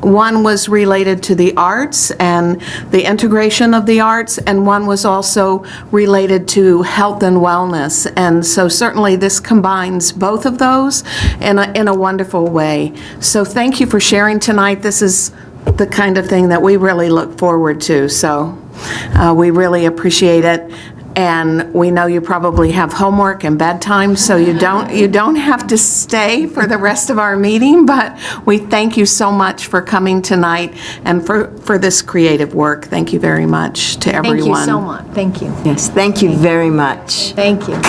One was related to the arts and the integration of the arts, and one was also related to health and wellness. And so certainly this combines both of those in a wonderful way. So thank you for sharing tonight. This is the kind of thing that we really look forward to. So we really appreciate it. And we know you probably have homework and bedtime, so you don't have to stay for the rest of our meeting, but we thank you so much for coming tonight and for this creative work. Thank you very much to everyone. Thank you so much. Thank you. Yes, thank you very much. Thank you.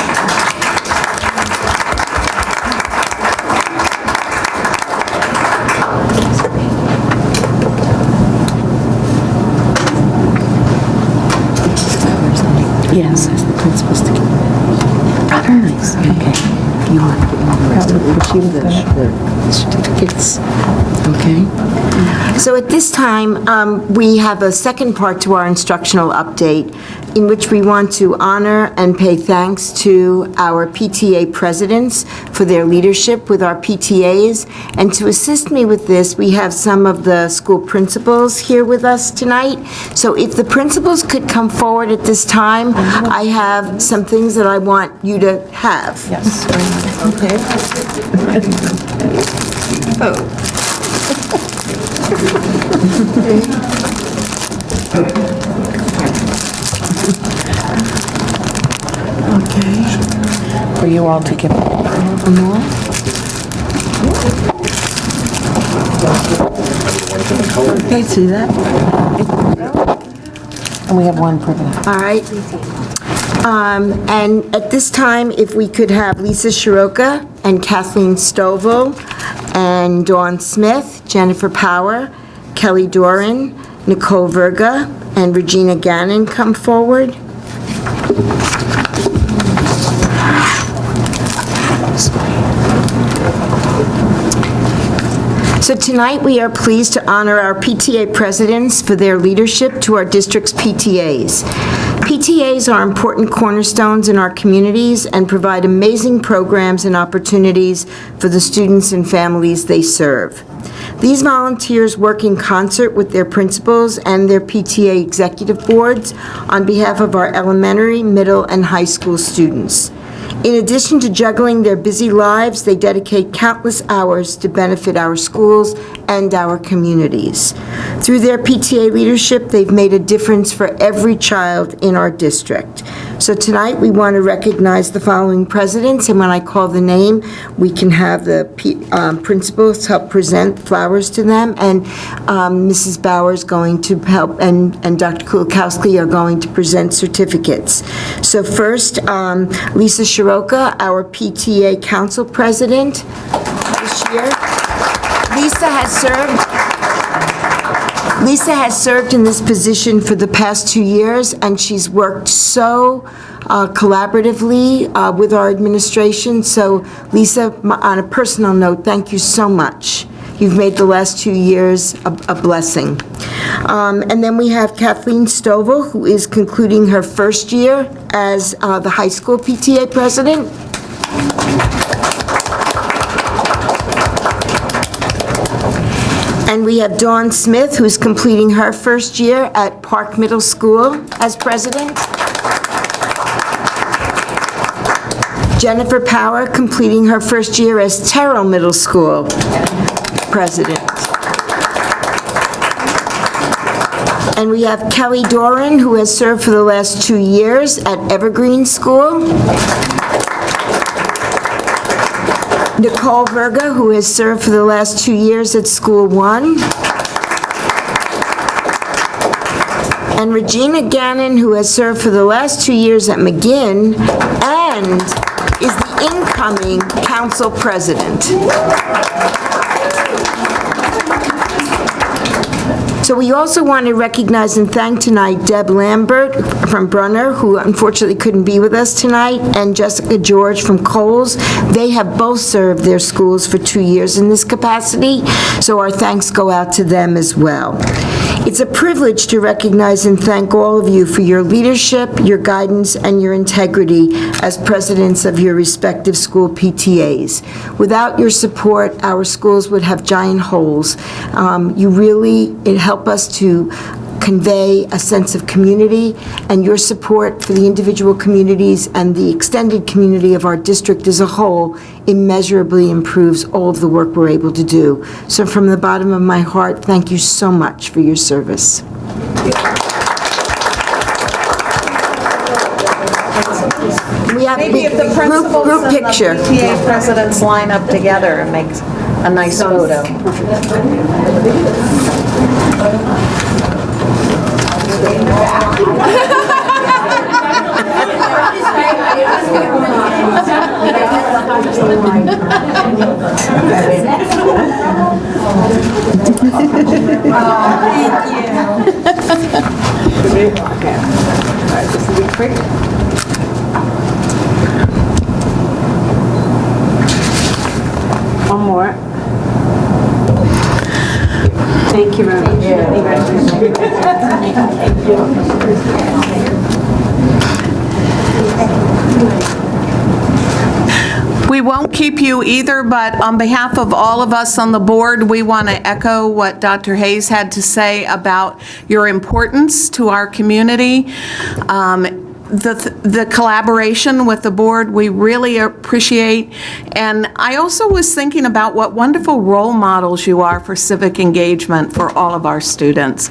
Yes, as the principal's to give. Nice, okay. You want to give the certificates, okay? So at this time, we have a second part to our instructional update in which we want to honor and pay thanks to our PTA presidents for their leadership with our PTAs. And to assist me with this, we have some of the school principals here with us tonight. So if the principals could come forward at this time, I have some things that I want you to have. Yes. Okay. Okay. For you all to give more. Okay, see that? And we have one for them. All right. And at this time, if we could have Lisa Shiroka and Kathleen Stovall and Dawn Smith, Jennifer Power, Kelly Doran, Nicole Verga, and Regina Gannon come forward. So tonight, we are pleased to honor our PTA presidents for their leadership to our district's PTAs. PTAs are important cornerstones in our communities and provide amazing programs and opportunities for the students and families they serve. These volunteers work in concert with their principals and their PTA executive boards on behalf of our elementary, middle, and high school students. In addition to juggling their busy lives, they dedicate countless hours to benefit our schools and our communities. Through their PTA leadership, they've made a difference for every child in our district. So tonight, we want to recognize the following presidents, and when I call the name, we can have the principals help present flowers to them, and Mrs. Bauer is going to help, and Dr. Kulikowski are going to present certificates. So first, Lisa Shiroka, our PTA Council President this year. Lisa has served in this position for the past 2 years, and she's worked so collaboratively with our administration. So Lisa, on a personal note, thank you so much. You've made the last 2 years a blessing. And then we have Kathleen Stovall, who is concluding her first year as the high school PTA president. And we have Dawn Smith, who's completing her first year at Park Middle School as president. Jennifer Power completing her first year as Terrell Middle School president. And we have Kelly Doran, who has served for the last 2 years at Evergreen School. Nicole Verga, who has served for the last 2 years at School 1. And Regina Gannon, who has served for the last 2 years at McGinn and is the incoming council president. So we also want to recognize and thank tonight Deb Lambert from Brunner, who unfortunately couldn't be with us tonight, and Jessica George from Coles. They have both served their schools for 2 years in this capacity, so our thanks go out to them as well. It's a privilege to recognize and thank all of you for your leadership, your guidance, and your integrity as presidents of your respective school PTAs. Without your support, our schools would have giant holes. It helped us to convey a sense of community, and your support for the individual communities and the extended community of our district as a whole immeasurably improves all of the work we're able to do. So from the bottom of my heart, thank you so much for your service. We have Maybe if the principals group and picture. the PTA presidents line up together and make a nice photo. One more. Thank you very much. We won't keep you either, but on behalf of all of us on the board, we want to echo what Dr. Hayes had to say about your importance to our community. The collaboration with the board, we really appreciate. And I also was thinking about what wonderful role models you are for civic engagement for all of our students.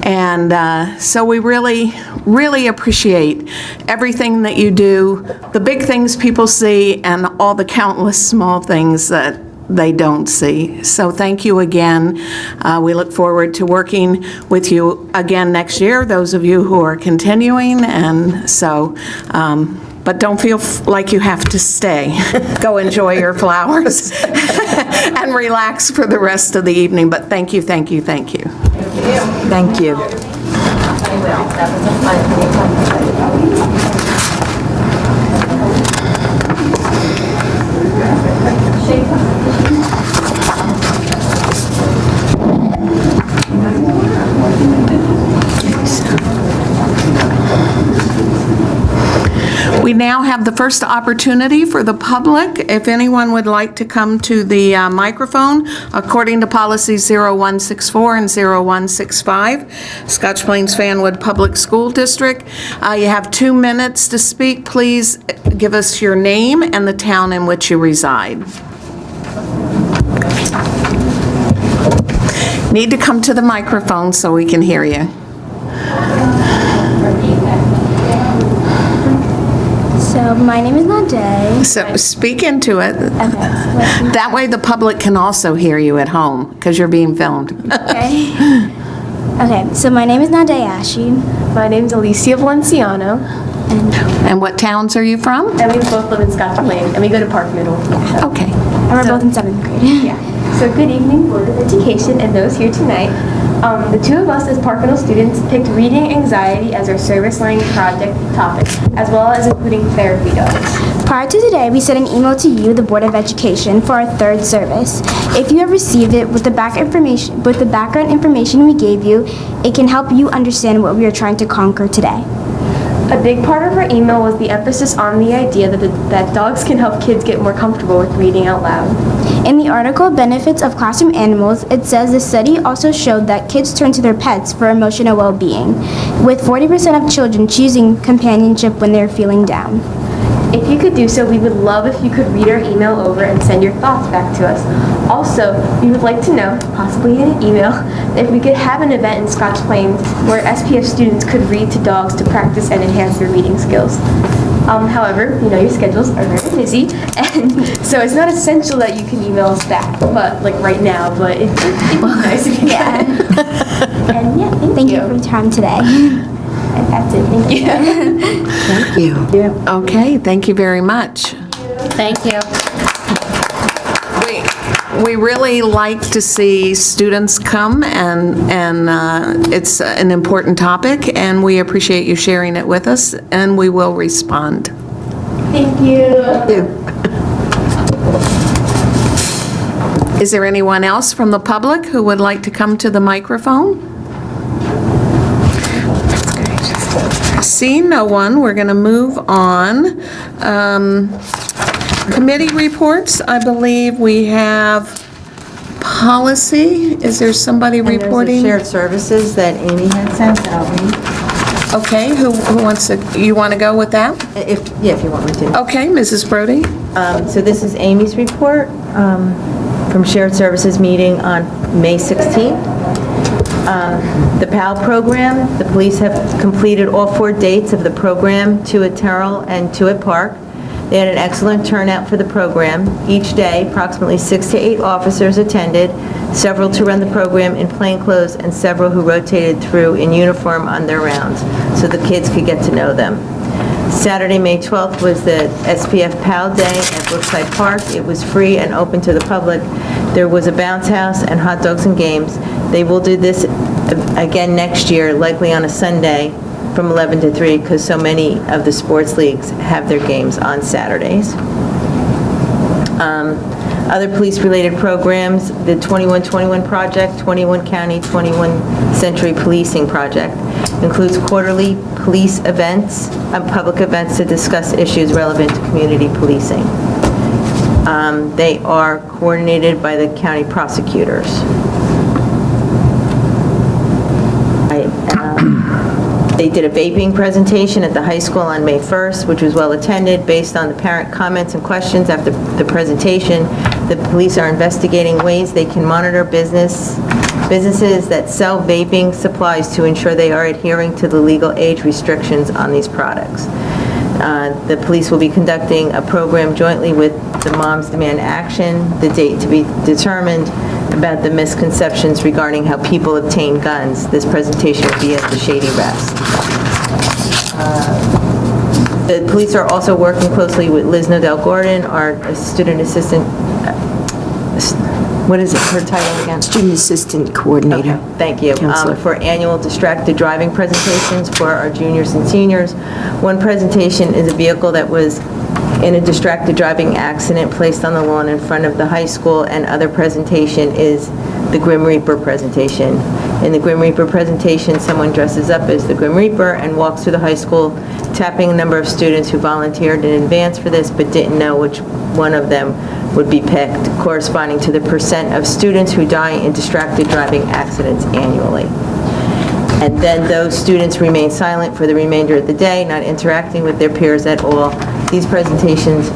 And so we really, really appreciate everything that you do, the big things people see, and all the countless small things that they don't see. So thank you again. We look forward to working with you again next year, those of you who are continuing, and so, but don't feel like you have to stay. Go enjoy your flowers and relax for the rest of the evening, but thank you, thank you, thank you. Thank you. now have the first opportunity for the public. If anyone would like to come to the microphone, according to policies 0164 and 0165, Scotch Plains Fanwood Public School District, you have 2 minutes to speak. Please give us your name and the town in which you reside. Need to come to the microphone so we can hear you. So my name is Naday. So speak into it. That way the public can also hear you at home, because you're being filmed. Okay. Okay, so my name is Naday Ashi. My name is Alicia Valenciano. And what towns are you from? And we both live in Scotch Plains, and we go to Park Middle. Okay. And we're both in 7th grade. Yeah. So good evening, Board of Education, and those here tonight. The two of us as Park Middle students picked reading anxiety as our service line project topic, as well as including therapy dogs. Prior to today, we sent an email to you, the Board of Education, for our 3rd service. If you have received it with the background information we gave you, it can help you understand what we are trying to conquer today. A big part of our email was the emphasis on the idea that dogs can help kids get more comfortable with reading out loud. In the article, Benefits of Classroom Animals, it says the study also showed that kids turn to their pets for emotional well-being, with 40% of children choosing companionship when they're feeling down. If you could do so, we would love if you could read our email over and send your thoughts back to us. Also, we would like to know, possibly in an email, if we could have an event in Scotch Plains where SPF students could read to dogs to practice and enhance their reading skills. However, your schedules are very busy, and so it's not essential that you can email us back, but like right now, but it'd be nice if you can. And yeah, thank you for your time today. And that's it, thank you. Thank you. Okay, thank you very much. Thank you. We really like to see students come, and it's an important topic, and we appreciate you sharing it with us, and we will respond. Thank you. Is there anyone else from the public who would like to come to the microphone? Seeing no one, we're going to move on. Committee reports, I believe we have policy. Is there somebody reporting? Shared services that Amy had sent, and I'll read. Okay, who wants to, you want to go with that? If you want me to. Okay, Mrs. Brody. So this is Amy's report from Shared Services meeting on May 16th. The PAL program, the police have completed all 4 dates of the program, 2 at Terrell and 2 at Park. They had an excellent turnout for the program. Each day, approximately 6 to 8 officers attended, several to run the program in plainclothes, and several who rotated through in uniform on their rounds, so the kids could get to know them. Saturday, May 12th was the SPF PAL Day at Brookside Park. It was free and open to the public. There was a bounce house and hot dogs and games. They will do this again next year, likely on a Sunday from 11 to 3, because so many of the sports leagues have their games on Saturdays. Other police-related programs, the 2121 Project, 21 County, 21 Century Policing Project, includes quarterly police events, public events to discuss issues relevant to community policing. They are coordinated by the county prosecutors. They did a vaping presentation at the high school on May 1st, which was well attended. Based on the parent comments and questions after the presentation, the police are investigating ways they can monitor businesses that sell vaping supplies to ensure they are adhering to the legal age restrictions on these products. The police will be conducting a program jointly with the Moms Demand Action, the date to be determined, about the misconceptions regarding how people obtain guns. This presentation will be at the Shady Rest. The police are also working closely with Liz Nodell-Gordon, our student assistant, what is it, her title again? Student Assistant Coordinator. Okay, thank you. For annual distracted driving presentations for our juniors and seniors. One presentation is a vehicle that was in a distracted driving accident placed on the lawn in front of the high school, and other presentation is the Grim Reaper presentation. In the Grim Reaper presentation, someone dresses up as the Grim Reaper and walks through the high school, tapping a number of students who volunteered in advance for this but didn't know which one of them would be picked, corresponding to the percent of students who die in distracted driving accidents annually. And then those students remain silent for the remainder of the day, not interacting with their peers at all. These presentations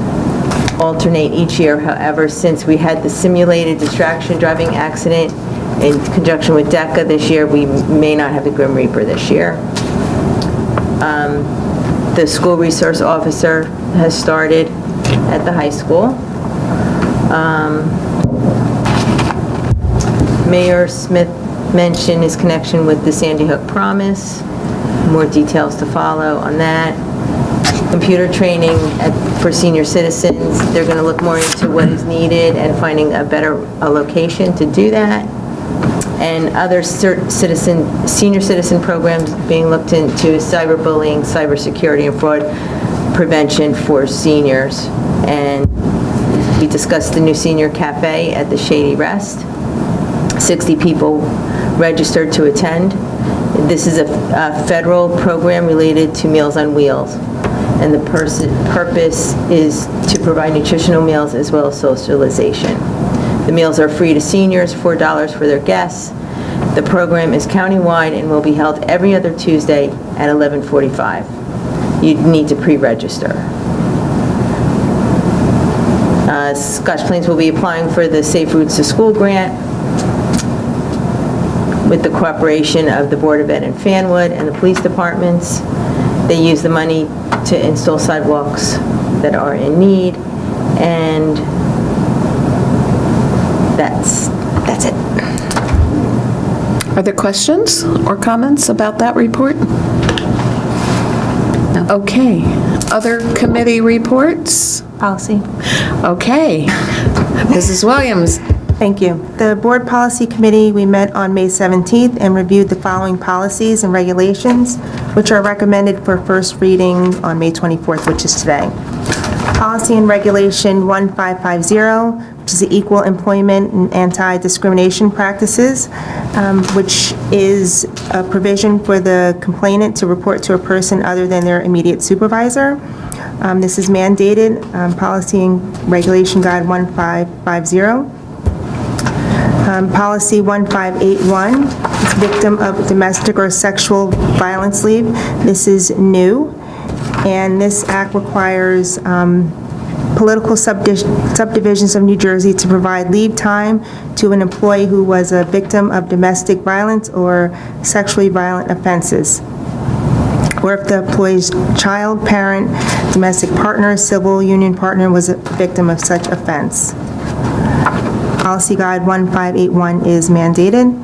alternate each year. However, since we had the simulated distraction driving accident in conjunction with DECA this year, we may not have the Grim Reaper this year. The school resource officer has started at the high school. Mayor Smith mentioned his connection with the Sandy Hook Promise. More details to follow on that. Computer training for senior citizens. They're going to look more into what is needed and finding a better location to do that. And other senior citizen programs being looked into is cyberbullying, cybersecurity, and fraud prevention for seniors. And we discussed the new senior cafe at the Shady Rest. 60 people registered to attend. This is a federal program related to Meals on Wheels. And the purpose is to provide nutritional meals as well as socialization. The meals are free to seniors, $4 for their guests. The program is countywide and will be held every other Tuesday at 11:45. You need to pre-register. Scotch Plains will be applying for the Safe Routes to School grant with the cooperation of the Board of Ed in Fanwood and the police departments. They use the money to install sidewalks that are in need, and that's it. Are there questions or comments about that report? No. Okay. Other committee reports? Policy. Okay. Mrs. Williams. Thank you. The Board Policy Committee, we met on May 17th and reviewed the following policies and regulations, which are recommended for first reading on May 24th, which is today. Policy and Regulation 1550, which is the Equal Employment and Anti-Discrimination Practices, which is a provision for the complainant to report to a person other than their immediate supervisor. This is mandated, Policy and Regulation Guide 1550. Policy 1581, is victim of domestic or sexual violence leave. This is new, and this act requires political subdivisions of New Jersey to provide leave time to an employee who was a victim of domestic violence or sexually violent offenses, or if the employee's child, parent, domestic partner, civil union partner was a victim of such offense. Policy Guide 1581 is mandated.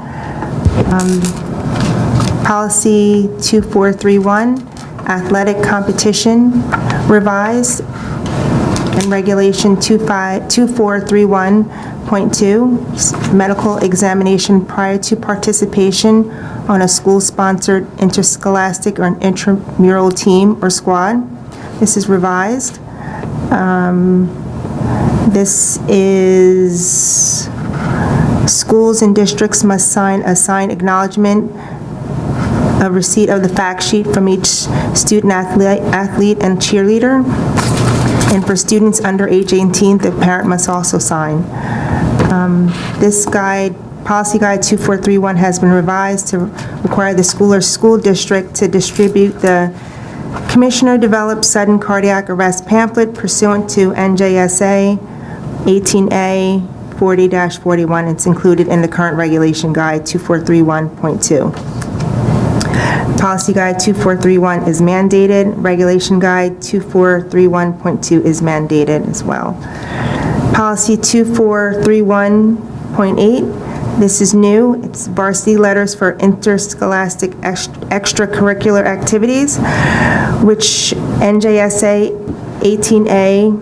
Policy 2431, athletic competition, revised, and Regulation 2431.2, medical examination prior to participation on a school-sponsored interscholastic or an intramural team or squad. This is revised. This is schools and districts must sign a signed acknowledgement of receipt of the fact sheet from each student athlete and cheerleader. And for students under age 18, the parent must also sign. This guide, Policy Guide 2431, has been revised to require the school or school district to distribute the Commissioner-developed sudden cardiac arrest pamphlet pursuant to NJSA 18A 40-41. It's included in the current Regulation Guide 2431.2. Policy Guide 2431 is mandated. Regulation Guide 2431.2 is mandated as well. Policy 2431.8, this is new. It's varsity letters for interscholastic extracurricular activities, which NJSA 18A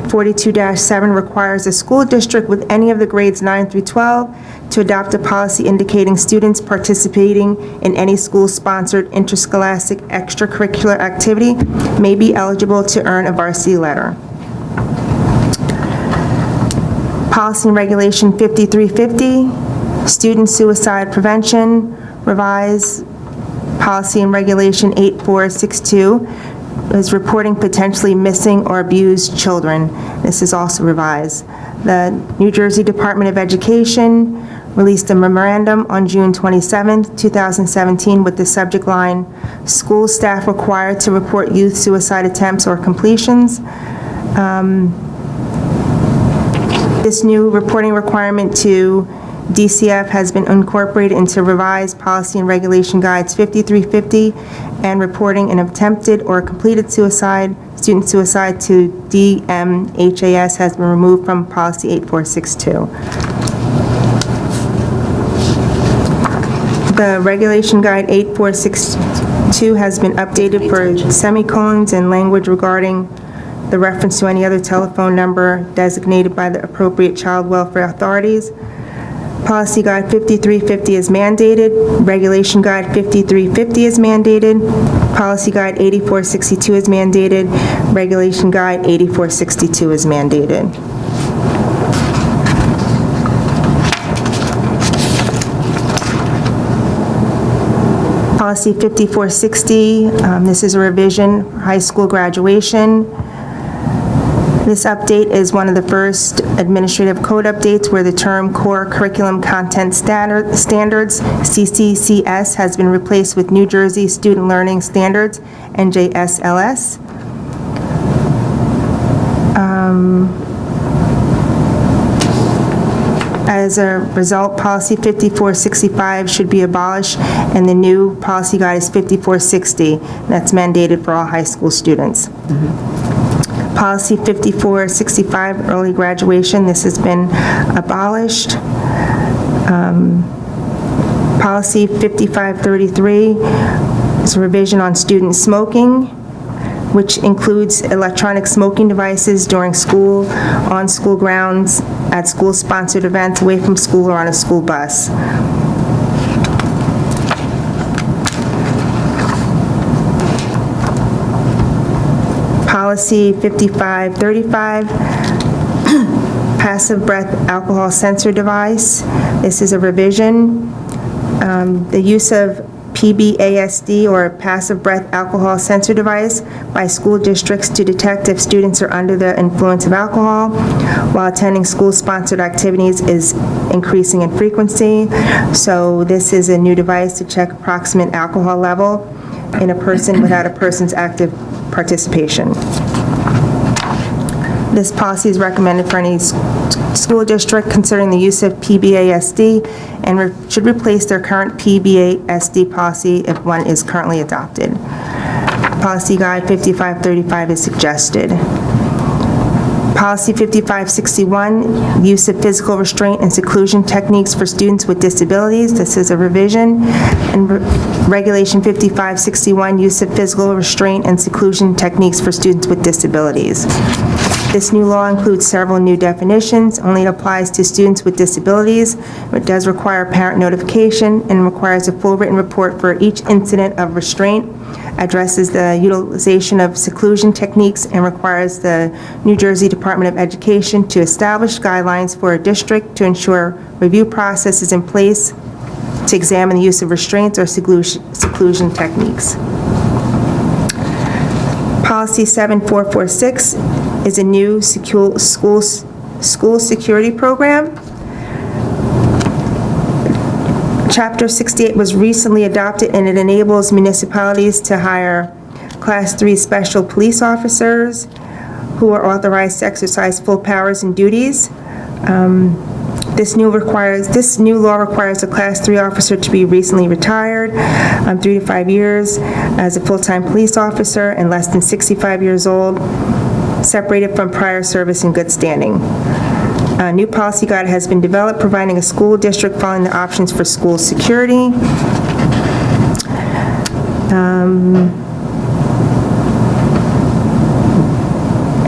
42-7 requires a school district with any of the grades 9 through 12 to adopt a policy indicating students participating in any school-sponsored interscholastic extracurricular activity may be eligible to earn a varsity letter. Policy and Regulation 5350, Student Suicide Prevention, revise. Policy and Regulation 8462 is reporting potentially missing or abused children. This is also revised. The New Jersey Department of Education released a memorandum on June 27, 2017, with the subject line, "School staff required to report youth suicide attempts or completions." This new reporting requirement to DCF has been incorporated into revised Policy and Regulation Guides 5350, and reporting an attempted or completed suicide, student suicide, to DMHAS has been removed from Policy 8462. The Regulation Guide 8462 has been updated for semicolons and language regarding the reference to any other telephone number designated by the appropriate child welfare authorities. Policy Guide 5350 is mandated. Regulation Guide 5350 is mandated. Policy Guide 8462 is mandated. Regulation Guide 8462 is mandated. Policy 5460, this is a revision for high school graduation. This update is one of the first administrative code updates where the term Core Curriculum Content Standards, CCCS, has been replaced with New Jersey Student Learning Standards, NJSLS. As a result, Policy 5465 should be abolished, and the new policy guide is 5460. That's mandated for all high school students. Policy 5465, early graduation, this has been abolished. Policy 5533 is a revision on student smoking, which includes electronic smoking devices during school, on school grounds, at school-sponsored events, away from school, or on a school bus. Policy 5535, passive breath alcohol sensor device. This is a revision. The use of PBASD, or passive breath alcohol sensor device, by school districts to detect if students are under the influence of alcohol while attending school-sponsored activities is increasing in frequency. So this is a new device to check approximate alcohol level in a person without a person's active participation. This policy is recommended for any school district considering the use of PBASD, and should replace their current PBASD policy if one is currently adopted. Policy Guide 5535 is suggested. Policy 5561, use of physical restraint and seclusion techniques for students with disabilities. This is a revision. And Regulation 5561, use of physical restraint and seclusion techniques for students with disabilities. This new law includes several new definitions. Only applies to students with disabilities. It does require parent notification and requires a full written report for each incident of restraint, addresses the utilization of seclusion techniques, and requires the New Jersey Department of Education to establish guidelines for a district to ensure review process is in place to examine the use of restraints or seclusion techniques. Policy 7446 is a new school security program. Chapter 68 was recently adopted, and it enables municipalities to hire Class 3 special police officers who are authorized to exercise full powers and duties. This new law requires a Class 3 officer to be recently retired, 3 to 5 years, as a full-time police officer, and less than 65 years old, separated from prior service in good standing. A new policy guide has been developed providing a school district following the options for school security.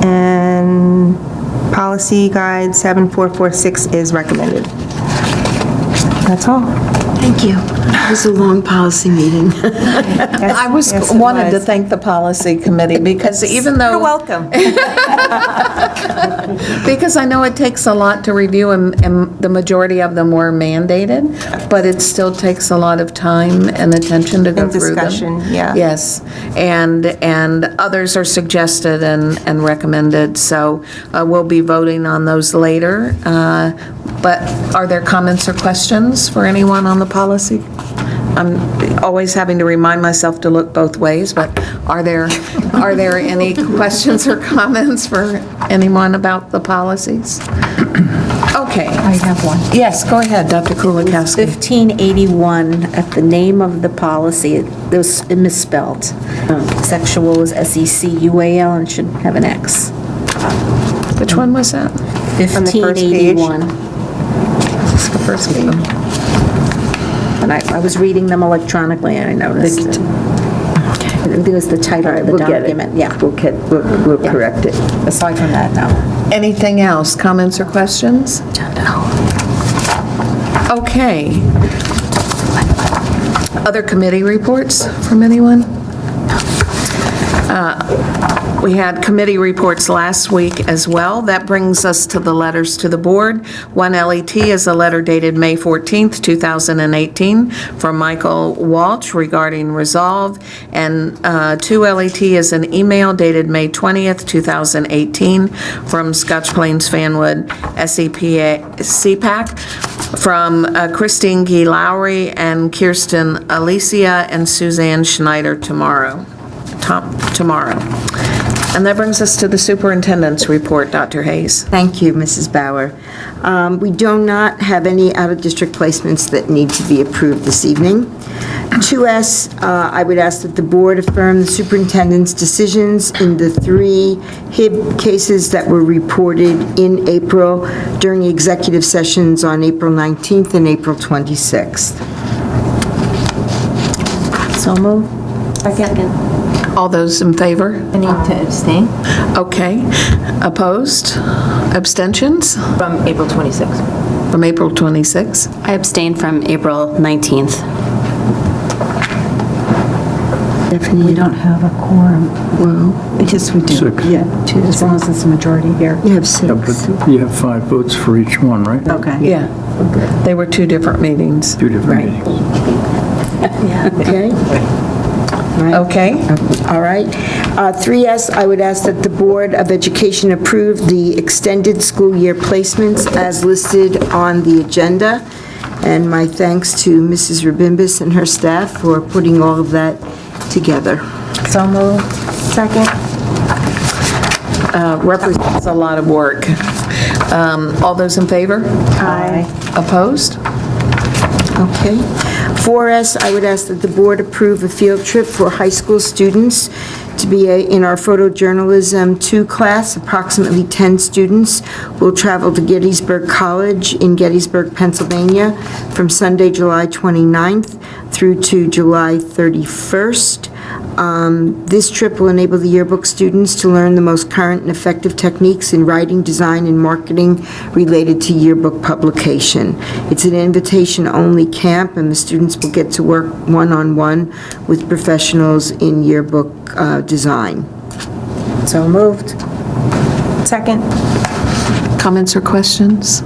And policy guide 7446 is recommended. That's all. Thank you. It was a long policy meeting. I wanted to thank the policy committee because even though... You're welcome. Because I know it takes a lot to review, and the majority of them were mandated, but it still takes a lot of time and attention to go And through them. discussion, yeah. Yes, and others are suggested and recommended, so we'll be voting on those later. But are there comments or questions for anyone on the policy? I'm always having to remind myself to look both ways, but are there any questions or comments for anyone about the policies? Okay. I have one. Yes, go ahead, Dr. Kulikowski. 1581, at the name of the policy, it was misspelled. Sexual is SECUAL and should have an X. Which one was that? 1581. This is the first page. And I was reading them electronically and I noticed it. It was the title of the document, yeah. We'll correct it. Aside from that, no. Anything else, comments or questions? Okay. Other committee reports from anyone? We had committee reports last week as well. That brings us to the letters to the board. One LET is a letter dated May 14th, 2018 from Michael Walsh regarding Resolve, and 2 LET is an email dated May 20th, 2018 from Scotch Plains Fanwood CPAC from Christine G. Lowry and Kirsten Alicia and Suzanne Schneider tomorrow. And that brings us to the superintendent's report, Dr. Hayes. Thank you, Mrs. Bauer. We do not have any out-of-district placements that need to be approved this evening. 2S, I would ask that the board affirm the superintendent's decisions in the 3 HIB cases that were reported in April during executive sessions on April 19th and April 26th. So moved. Second. All those in favor? I need to abstain Okay. Opposed? Abstentions? from April 26th. From April 26th? I abstain from April 19th. We don't have a quorum. Well, Yes, we do. 6. Yeah, two, as long as it's a majority here. you have Yeah, 6. but you have 5 votes for each one, right? Okay. Yeah. They were 2 different meetings. 2 different meetings. Okay? Okay. All right. 3S, I would ask that the Board of Education approve the extended school year placements as listed on the agenda. And my thanks to Mrs. Rabimbis and her staff for putting all of that together. So moved. Second. Represents a lot of work. All those in favor? Aye. Opposed? Okay. 4S, I would ask that the board approve a field trip for high school students to be in our photojournalism 2 class. Approximately 10 students will travel to Gettysburg College in Gettysburg, Pennsylvania from Sunday, July 29th through to July 31st. This trip will enable the yearbook students to learn the most current and effective techniques in writing, design, and marketing related to yearbook publication. It's an invitation-only camp, and the students will get to work one-on-one with professionals in yearbook design. So moved. Second. Comments or questions?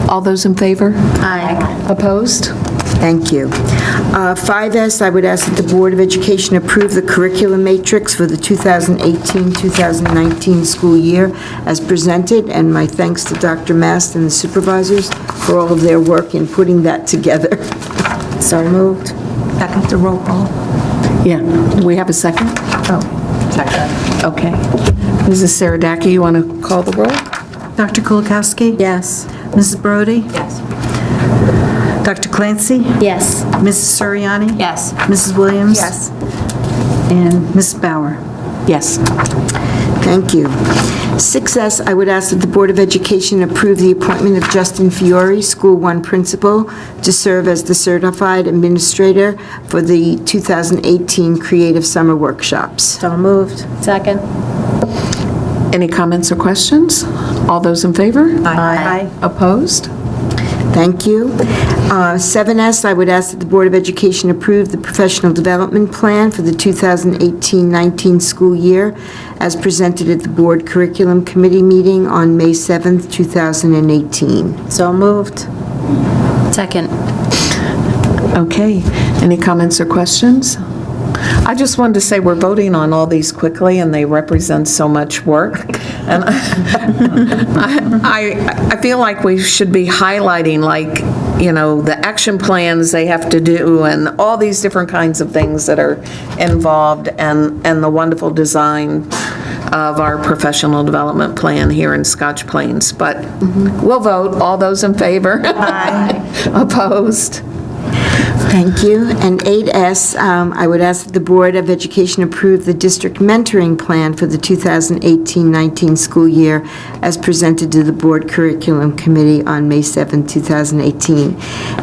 All those in favor? Aye. Opposed? Thank you. 5S, I would ask that the Board of Education approve the curriculum matrix for the 2018-2019 school year as presented, and my thanks to Dr. Mast and the supervisors for all of their work in putting that together. So moved. Second, the roll call. Yeah. We have a second? Oh, second. Okay. Mrs. Saradaki, you want to call the roll? Dr. Kulikowski? Yes. Mrs. Brody? Yes. Dr. Clancy? Yes. Mrs. Suriani? Yes. Mrs. Williams? Yes. And Mrs. Bauer? Yes. Thank you. 6S, I would ask that the Board of Education approve the appointment of Justin Fiore, School 1 Principal, to serve as the certified administrator for the 2018 Creative Summer Workshops. So moved. Second. Any comments or questions? All those in favor? Aye. Opposed? Thank you. 7S, I would ask that the Board of Education approve the professional development plan for the 2018-19 school year as presented at the Board Curriculum Committee meeting on May 7th, 2018. So moved. Second. Okay, any comments or questions? I just wanted to say we're voting on all these quickly, and they represent so much work. And I feel like we should be highlighting, like, you know, the action plans they have to do and all these different kinds of things that are involved, and the wonderful design of our professional development plan here in Scotch Plains. But we'll vote. All those in favor? Aye. Opposed? Thank you. And 8S, I would ask that the Board of Education approve the district mentoring plan for the 2018-19 school year as presented to the Board Curriculum Committee on May 7, 2018.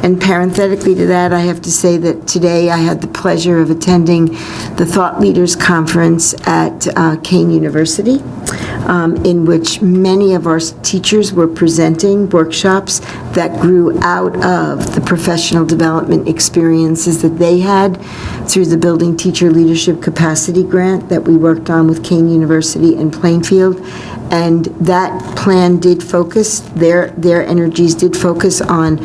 And parenthetically to that, I have to say that today I had the pleasure of attending the Thought Leaders Conference at Kane University, in which many of our teachers were presenting workshops that grew out of the professional development experiences that they had through the Building Teacher Leadership Capacity Grant that we worked on with Kane University in Plainfield. And that plan did focus, their energies did focus on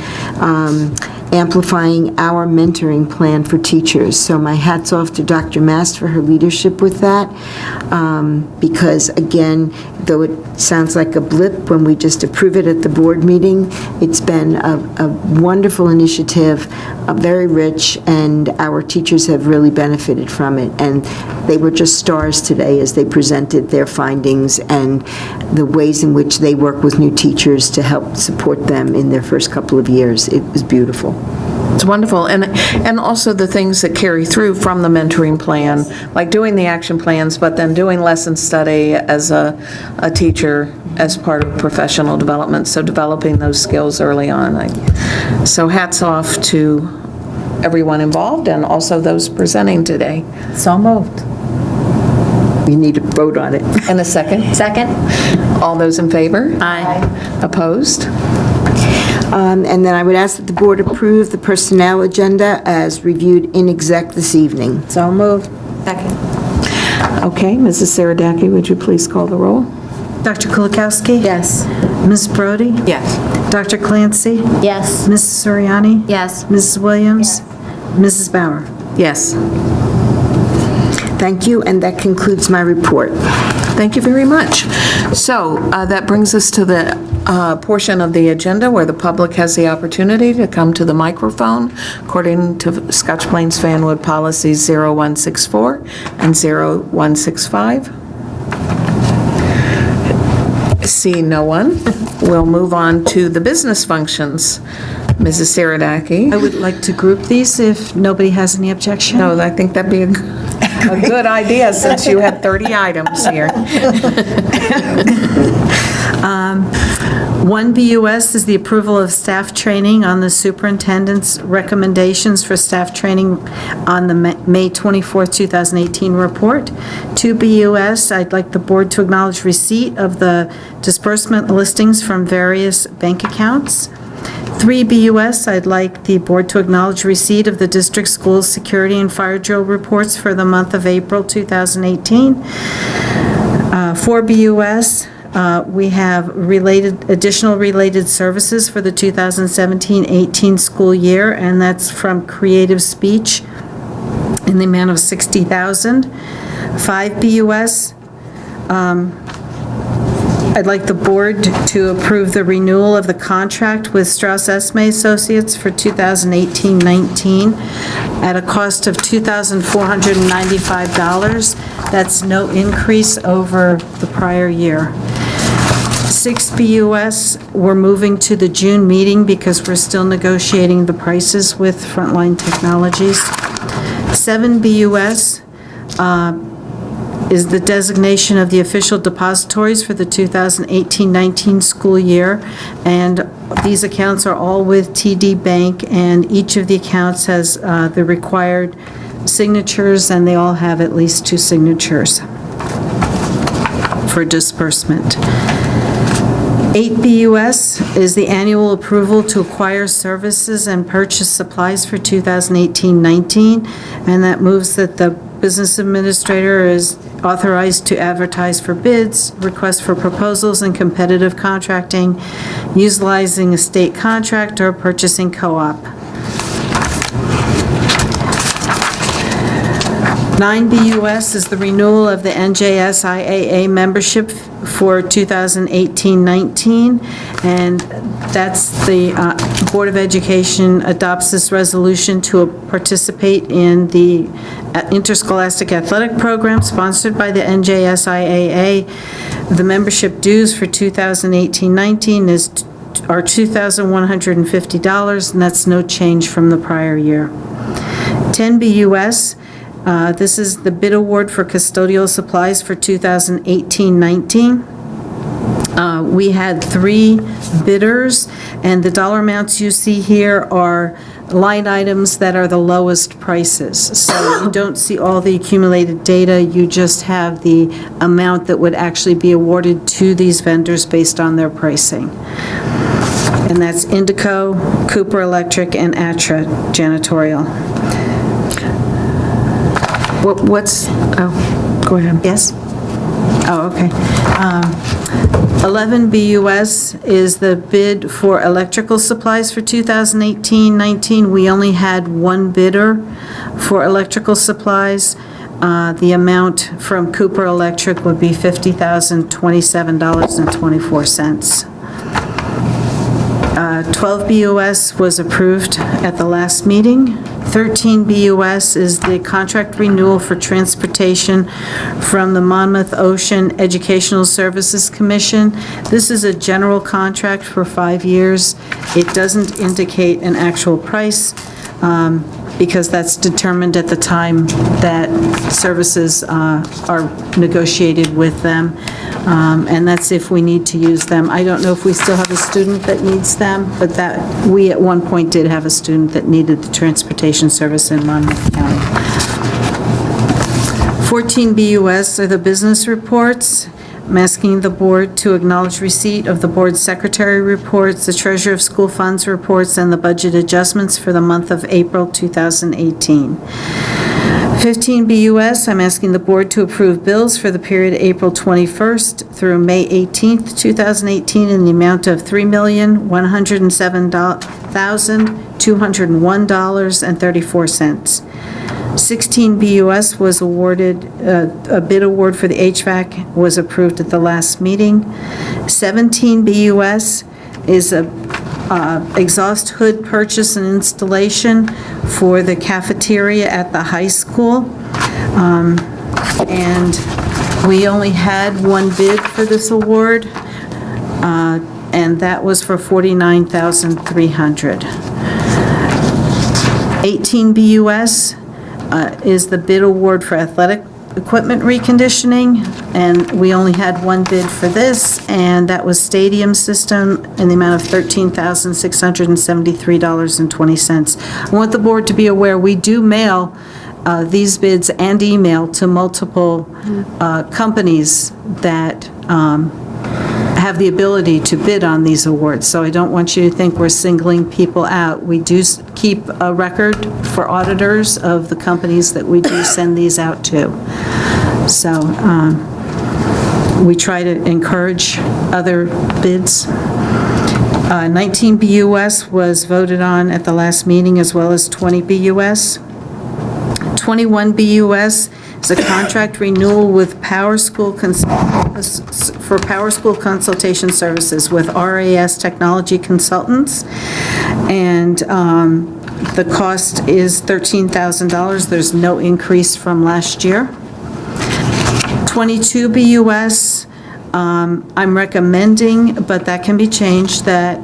amplifying our mentoring plan for teachers. So my hat's off to Dr. Mast for her leadership with that, because again, though it sounds like a blip when we just approve it at the board meeting, it's been a wonderful initiative, very rich, and our teachers have really benefited from it. And they were just stars today as they presented their findings and the ways in which they work with new teachers to help support them in their first couple of years. It was beautiful. It's wonderful, and also the things that carry through from the mentoring plan, like doing the action plans, but then doing lesson study as a teacher as part of professional development, so developing those skills early on. So hats off to everyone involved and also those presenting today. So moved. We need to vote on it. And a second? Second. All those in favor? Aye. Opposed? And then I would ask that the board approve the personnel agenda as reviewed in exec this evening. So moved. Second. Okay, Mrs. Saradaki, would you please call the roll? Dr. Kulikowski? Yes. Ms. Brody? Yes. Dr. Clancy? Yes. Mrs. Soriani? Yes. Mrs. Williams? Mrs. Bauer? Yes. Thank you, and that concludes my report. Thank you very much. So that brings us to the portion of the agenda where the public has the opportunity to come to the microphone according to Scotch Plains Fanwood Policies 0164 and 0165. Seeing no one, we'll move on to the business functions. Mrs. Saradaki. I would like to group these if nobody has any objection. No, I think that'd be a good idea since you had 30 items here. 1 BUS is the approval of staff training on the superintendent's recommendations for staff training on the May 24th, 2018 report. 2 BUS, I'd like the board to acknowledge receipt of the disbursement listings from various bank accounts. 3 BUS, I'd like the board to acknowledge receipt of the district schools security and fire drill reports for the month of April 2018. 4 BUS, we have additional related services for the 2017-18 school year, and that's from Creative Speech in the amount of $60,000. 5 BUS, I'd like the board to approve the renewal of the contract with Strauss Esme Associates for 2018-19 at a cost of $2,495. That's no increase over the prior year. 6 BUS, we're moving to the June meeting because we're still negotiating the prices with Frontline Technologies. 7 BUS, is the designation of the official depositories for the 2018-19 school year, and these accounts are all with TD Bank, and each of the accounts has the required signatures, and they all have at least 2 signatures for disbursement. 8BUS is the annual approval to acquire services and purchase supplies for 2018-19, and that moves that the business administrator is authorized to advertise for bids, request for proposals, and competitive contracting, utilizing a state contract or purchasing co-op. 9BUS is the renewal of the NJSIAA membership for 2018-19, and that's the Board of Education adopts this resolution to participate in the interscholastic athletic program sponsored by the NJSIAA. The membership dues for 2018-19 are $2,150, and that's no change from the prior year. 10BUS. This is the bid award for custodial supplies for 2018-19. We had 3 bidders, and the dollar amounts you see here are line items that are the lowest prices. So you don't see all the accumulated data, you just have the amount that would actually be awarded to these vendors based on their pricing. And that's Indico, Cooper Electric, and Atra Janitorial. Go ahead. Yes? Oh, okay. 11BUS is the bid for electrical supplies for 2018-19. We only had 1 bidder for electrical supplies. The amount from Cooper Electric would be $50,027.24. 12BUS was approved at the last meeting. 13BUS is the contract renewal for transportation from the Monmouth Ocean Educational Services Commission. This is a general contract for 5 years. It doesn't indicate an actual price because that's determined at the time that services are negotiated with them, and that's if we need to use them. I don't know if we still have a student that needs them, but that we at one point did have a student that needed the transportation service in Monmouth County. 14BUS are the business reports. I'm asking the board to acknowledge receipt of the board's secretary reports, the treasurer of school funds reports, and the budget adjustments for the month of April 2018. 15BUS, I'm asking the board to approve bills for the period April 21st through May 18th, 2018 in the amount of $3,107,201.34. 16BUS was awarded, a bid award for the HVAC was approved at the last meeting. 17BUS is a exhaust hood purchase and installation for the cafeteria at the high school. And we only had 1 bid for this award, and that was for $49,300. 18BUS is the bid award for athletic equipment reconditioning, and we only had 1 bid for this, and that was stadium system in the amount of $13,673.20. I want the board to be aware, we do mail these bids and email to multiple companies that have the ability to bid on these awards, so I don't want you to think we're singling people out. We do keep a record for auditors of the companies that we do send these out to. So we try to encourage other bids. 19BUS was voted on at the last meeting, as well as 20BUS. 21BUS is a contract renewal with Power School for Power School consultation services with RAS Technology Consultants, and the cost is $13,000. There's no increase from last year. 22BUS, I'm recommending, but that can be changed, that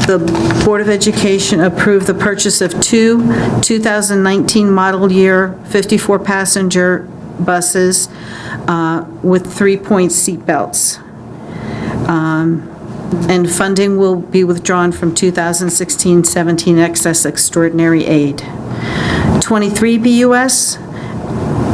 the Board of Education approved the purchase of 2 2019 model year 54-passenger buses with 3-point seat belts. And funding will be withdrawn from 2016-17 excess extraordinary aid. 23BUS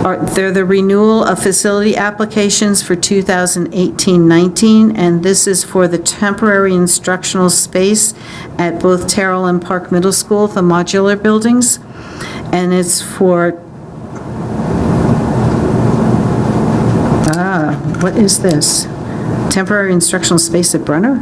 They're the renewal of facility applications for 2018-19, and this is for the temporary instructional space at both Terrell and Park Middle School, the modular buildings, and it's for, what is this? Temporary instructional space at Brunner?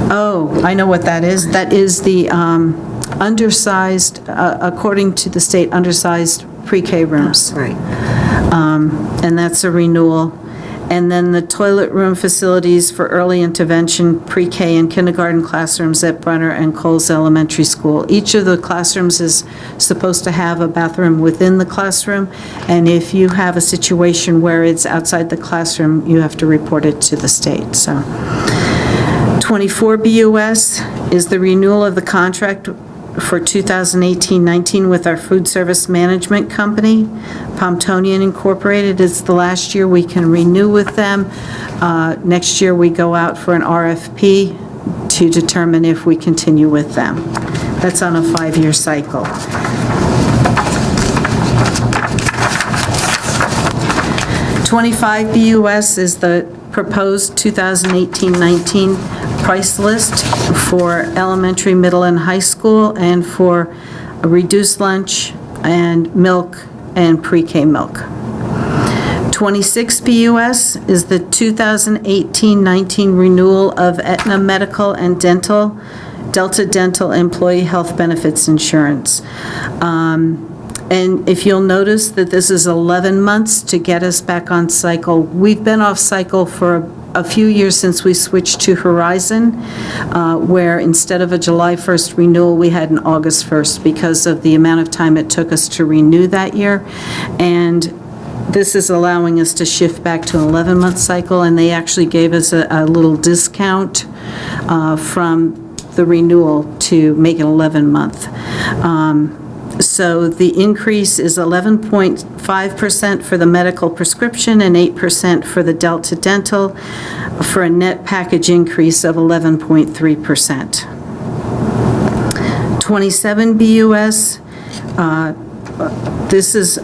Oh, I know what that is. That is the undersized, according to the state, undersized pre-K rooms. Right. And that's a renewal. And then the toilet room facilities for early intervention, pre-K and kindergarten classrooms at Brunner and Coles Elementary School. Each of the classrooms is supposed to have a bathroom within the classroom, and if you have a situation where it's outside the classroom, you have to report it to the state, so. 24 BUS is the renewal of the contract for 2018-19 with our food service management company, Pomptonian Incorporated. It's the last year we can renew with them. Next year, we go out for an RFP to determine if we continue with them. That's on a 5-year cycle. $25 BUS is the proposed 2018-19 price list for elementary, middle, and high school, and for a reduced lunch and milk and pre-K milk. 26 BUS is the 2018-19 renewal of Aetna Medical and Dental, Delta Dental Employee Health Benefits Insurance. And if you'll notice that this is 11 months to get us back on cycle. We've been off cycle for a few years since we switched to Horizon, where instead of a July 1st renewal, we had an August 1st because of the amount of time it took us to renew that year. And this is allowing us to shift back to an 11-month cycle, and they actually gave us a little discount from the renewal to make it 11-month. So the increase is 11.5% for the medical prescription and 8% for the Delta Dental, for a net package increase of 11.3%. 27 BUS, this is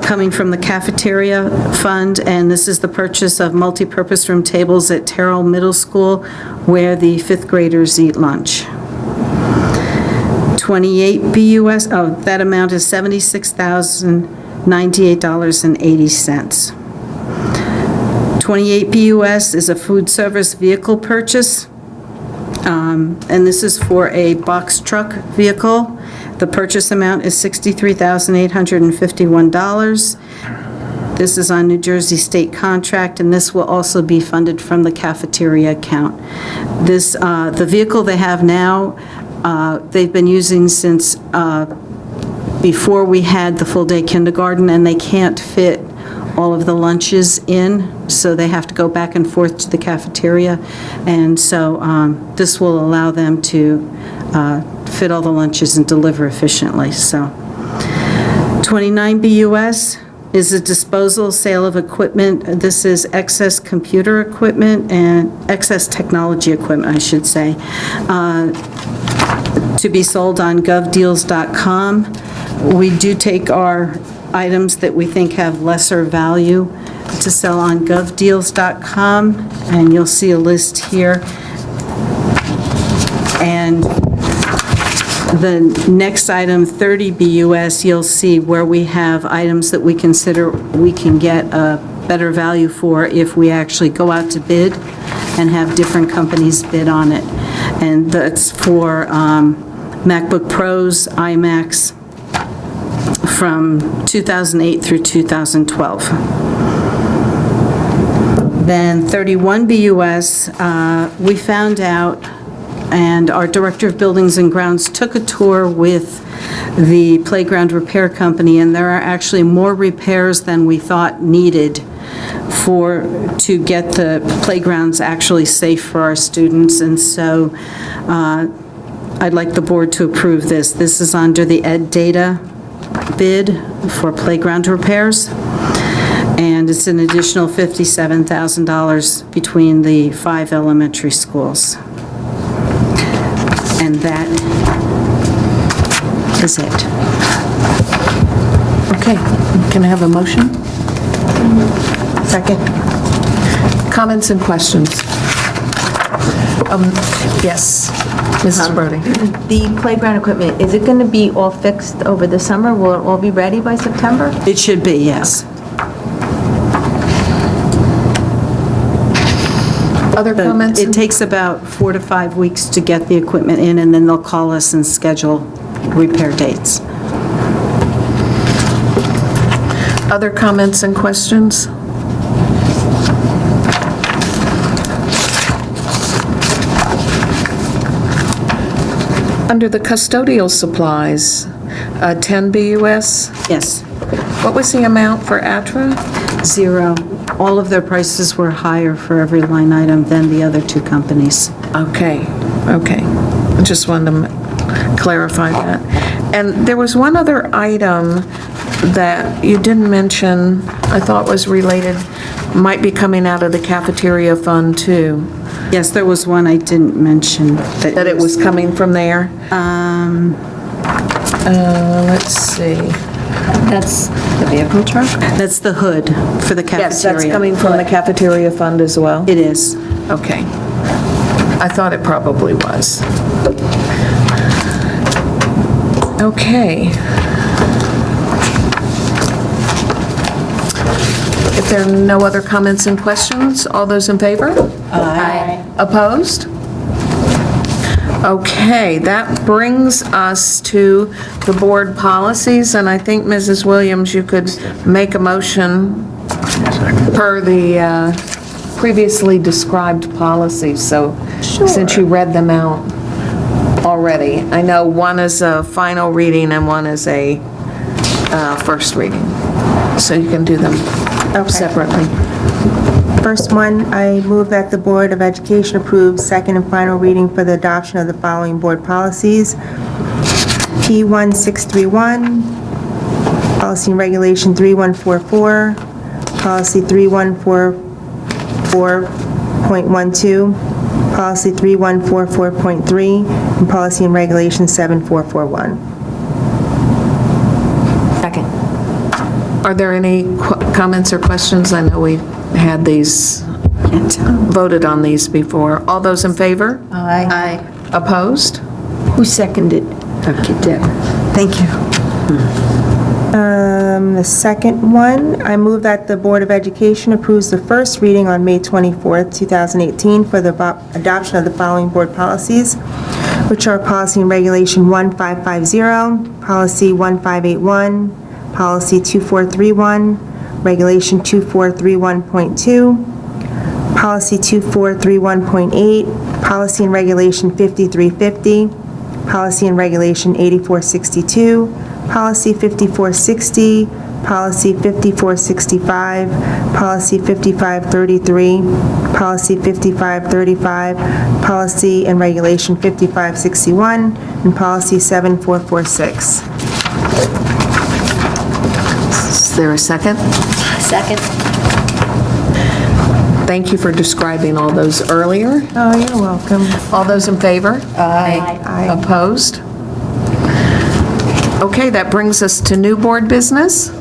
coming from the cafeteria fund, and this is the purchase of multi-purpose room tables at Terrell Middle School where the 5th graders eat lunch. 28 BUS, that amount is $76,098.80. 28 BUS is a food service vehicle purchase, and this is for a box truck vehicle. The purchase amount is $63,851. This is on New Jersey state contract, and this will also be funded from the cafeteria account. This, the vehicle they have now, they've been using since before we had the full-day kindergarten, and they can't fit all of the lunches in, so they have to go back and forth to the cafeteria. And so this will allow them to fit all the lunches and deliver efficiently. So 29 BUS is a disposal sale of equipment. This is excess computer equipment and excess technology equipment, I should say, to be sold on govdeals.com. We do take our items that we think have lesser value to sell on govdeals.com, and you'll see a list here. And the next item, 30 BUS, you'll see where we have items that we consider we can get a better value for if we actually go out to bid and have different companies bid on it. And that's for MacBook Pros, iMacs from 2008 through 2012. Then 31 BUS, we found out, and our Director of Buildings and Grounds took a tour with the playground repair company, and there are actually more repairs than we thought needed to get the playgrounds actually safe for our students. And so I'd like the board to approve this. This is under the Ed Data bid for playground repairs, and it's an additional $57,000 between the 5 elementary schools. And that is it. Okay, can I have a motion? Second. Comments and questions? Yes, Mrs. Brody. The playground equipment, is it going to be all fixed over the summer? Will it all be ready by September? It should be, yes. Other comments? It takes about 4 to 5 weeks to get the equipment in, and then they'll call us and schedule repair dates. Other comments and questions? Under the custodial supplies, 10 BUS? Yes. What was the amount for ATRA? 0. All of their prices were higher for every line item than the other two companies. Okay, okay. I just wanted to clarify that. And there was one other item that you didn't mention, I thought was related, might be coming out of the cafeteria fund too. Yes, there was one I didn't mention. That it was coming from there? Let's see. That's the vehicle truck? That's the hood for the cafeteria. Yes, that's coming from the cafeteria fund as well? It is. Okay. I thought it probably was. Okay. If there are no other comments and questions, all those in favor? Aye. Opposed? Okay, that brings us to the board policies, and I think, Mrs. Williams, you could make a motion per the previously described policies, so since you read them out already. I know one is a final reading and one is a first reading, so you can do them separately. First one, I move that the Board of Education approves second and final reading for the adoption of the following board policies. P1631, Policy and Regulation 3144, Policy 3144.12, Policy 3144.3, and Policy and Regulation 7441. Second. Are there any comments or questions? I know we had these, voted on these before. All those in favor? Aye. Opposed? Who seconded? Okay, Deb. Thank you. The second one, I move that the Board of Education approves the first reading on May 24th, 2018 for the adoption of the following board policies, which are Policy and Regulation 1550, Policy 1581, Policy 2431, Regulation 2431.2, Policy 2431.8, Policy and Regulation 5350, Policy and Regulation 8462, Policy 5460, Policy 5465, Policy 5533, Policy 5535, Policy and Regulation 5561, and Policy 7446. Is there a second? Second. Thank you for describing all those earlier. Oh, you're welcome. All those in favor? Aye. Opposed? Okay, that brings us to new board business.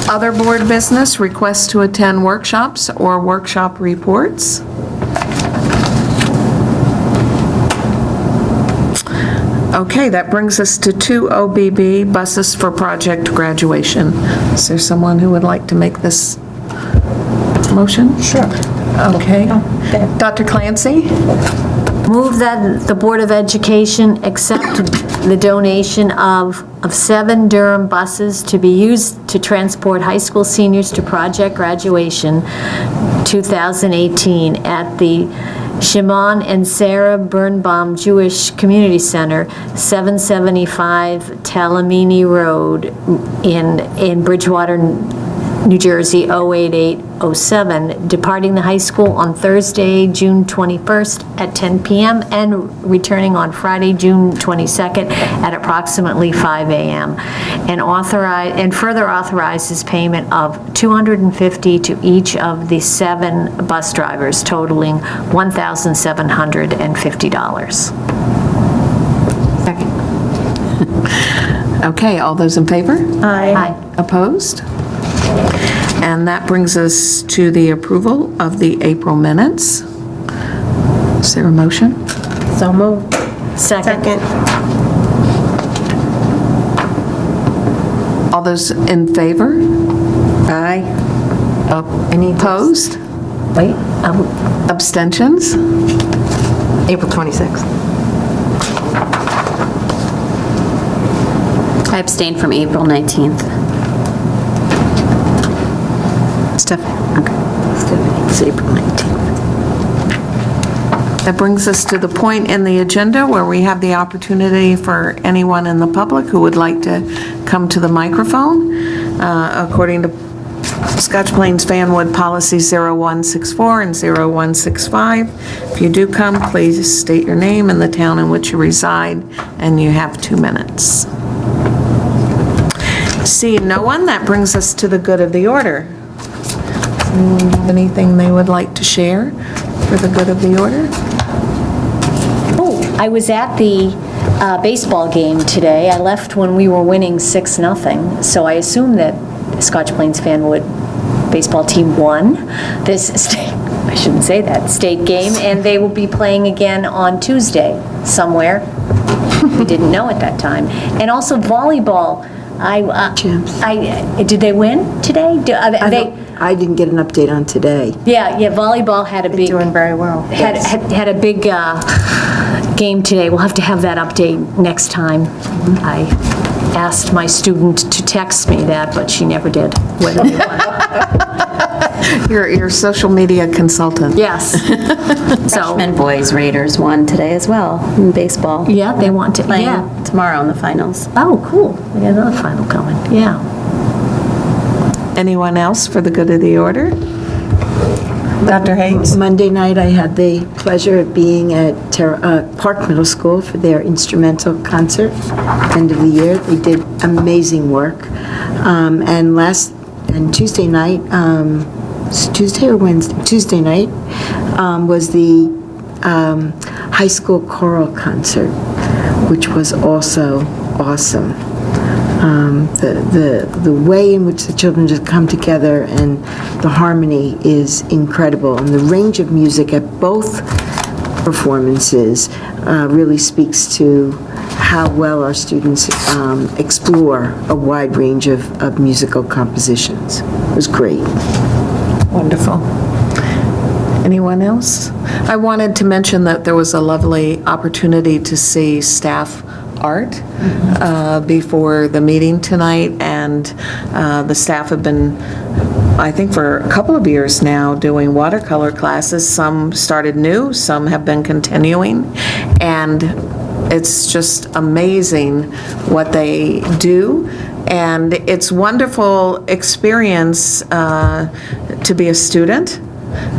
Other board business, requests to attend workshops or workshop reports. Okay, that brings us to 2 OBB, buses for project graduation. Is there someone who would like to make this motion? Sure. Okay. Dr. Clancy? Move that the Board of Education accept the donation of 7 Durham buses to be used to transport high school seniors to project graduation 2018 at the Shimon and Sarah Birnbaum Jewish Community Center, 775 Talamini Road in Bridgewater, New Jersey, 08807, departing the high school on Thursday, June 21st at 10 p.m. and returning on Friday, June 22nd at approximately 5 a.m. And further authorizes payment of $250 to each of the 7 bus drivers, totaling $1,750. Okay, all those in favor? Aye. Opposed? And that brings us to the approval of the April minutes. Is there a motion? So moved. Second. All those in favor? Aye. Any opposed? Wait, Abstentions? April 26th. I abstained from April 19th. It's April 19th. That brings us to the point in the agenda where we have the opportunity for anyone in the public who would like to come to the microphone. According to Scotch Plains Fanwood Policy 0164 and 0165, if you do come, please state your name and the town in which you reside, and you have 2 minutes. Seeing no one, that brings us to the good of the order. Does anyone have anything they would like to share for the good of the order? I was at the baseball game today. I left when we were winning 6-0, so I assume that Scotch Plains Fanwood baseball team won this state, I shouldn't say that, state game, and they will be playing again on Tuesday somewhere. We didn't know at that time. And also volleyball. Did they win today? I didn't get an update on today. Yeah, volleyball had a big... Doing very well. Had a big game today. We'll have to have that update next time. I asked my student to text me that, but she never did, whether they won. Your social media consultant. Yes. Freshman boys Raiders won today as well in baseball. Yeah, they want to, Playing tomorrow in the finals. Oh, cool. We got another final coming, yeah. Anyone else for the good of the order? Dr. Hayes? Monday night, I had the pleasure of being at Park Middle School for their instrumental concert, end of the year. They did amazing work. And Tuesday night, Tuesday or Wednesday? Tuesday night was the high school choral concert, which was also awesome. The way in which the children just come together and the harmony is incredible. And the range of music at both performances really speaks to how well our students explore a wide range of musical compositions. It was great. Wonderful. Anyone else? I wanted to mention that there was a lovely opportunity to see staff art before the meeting tonight, and the staff have been, I think for a couple of years now, doing watercolor classes. Some started new, some have been continuing, and it's just amazing what they do. And it's wonderful experience to be a student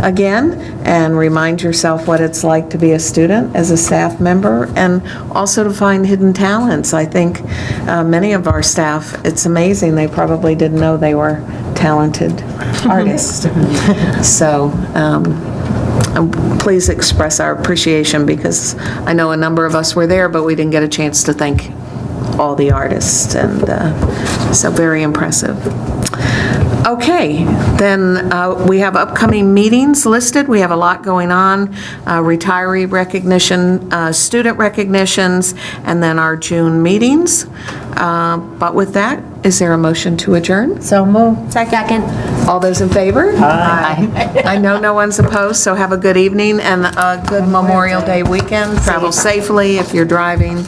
again and remind yourself what it's like to be a student as a staff member, and also to find hidden talents. I think many of our staff, it's amazing, they probably didn't know they were talented artists. So please express our appreciation, because I know a number of us were there, but we didn't get a chance to thank all the artists, and so very impressive. Okay, then we have upcoming meetings listed. We have a lot going on, retiree recognition, student recognitions, and then our June meetings. But with that, is there a motion to adjourn? So moved. Second. All those in favor? Aye. I know no one's opposed, so have a good evening and a good Memorial Day weekend. Travel safely if you're driving.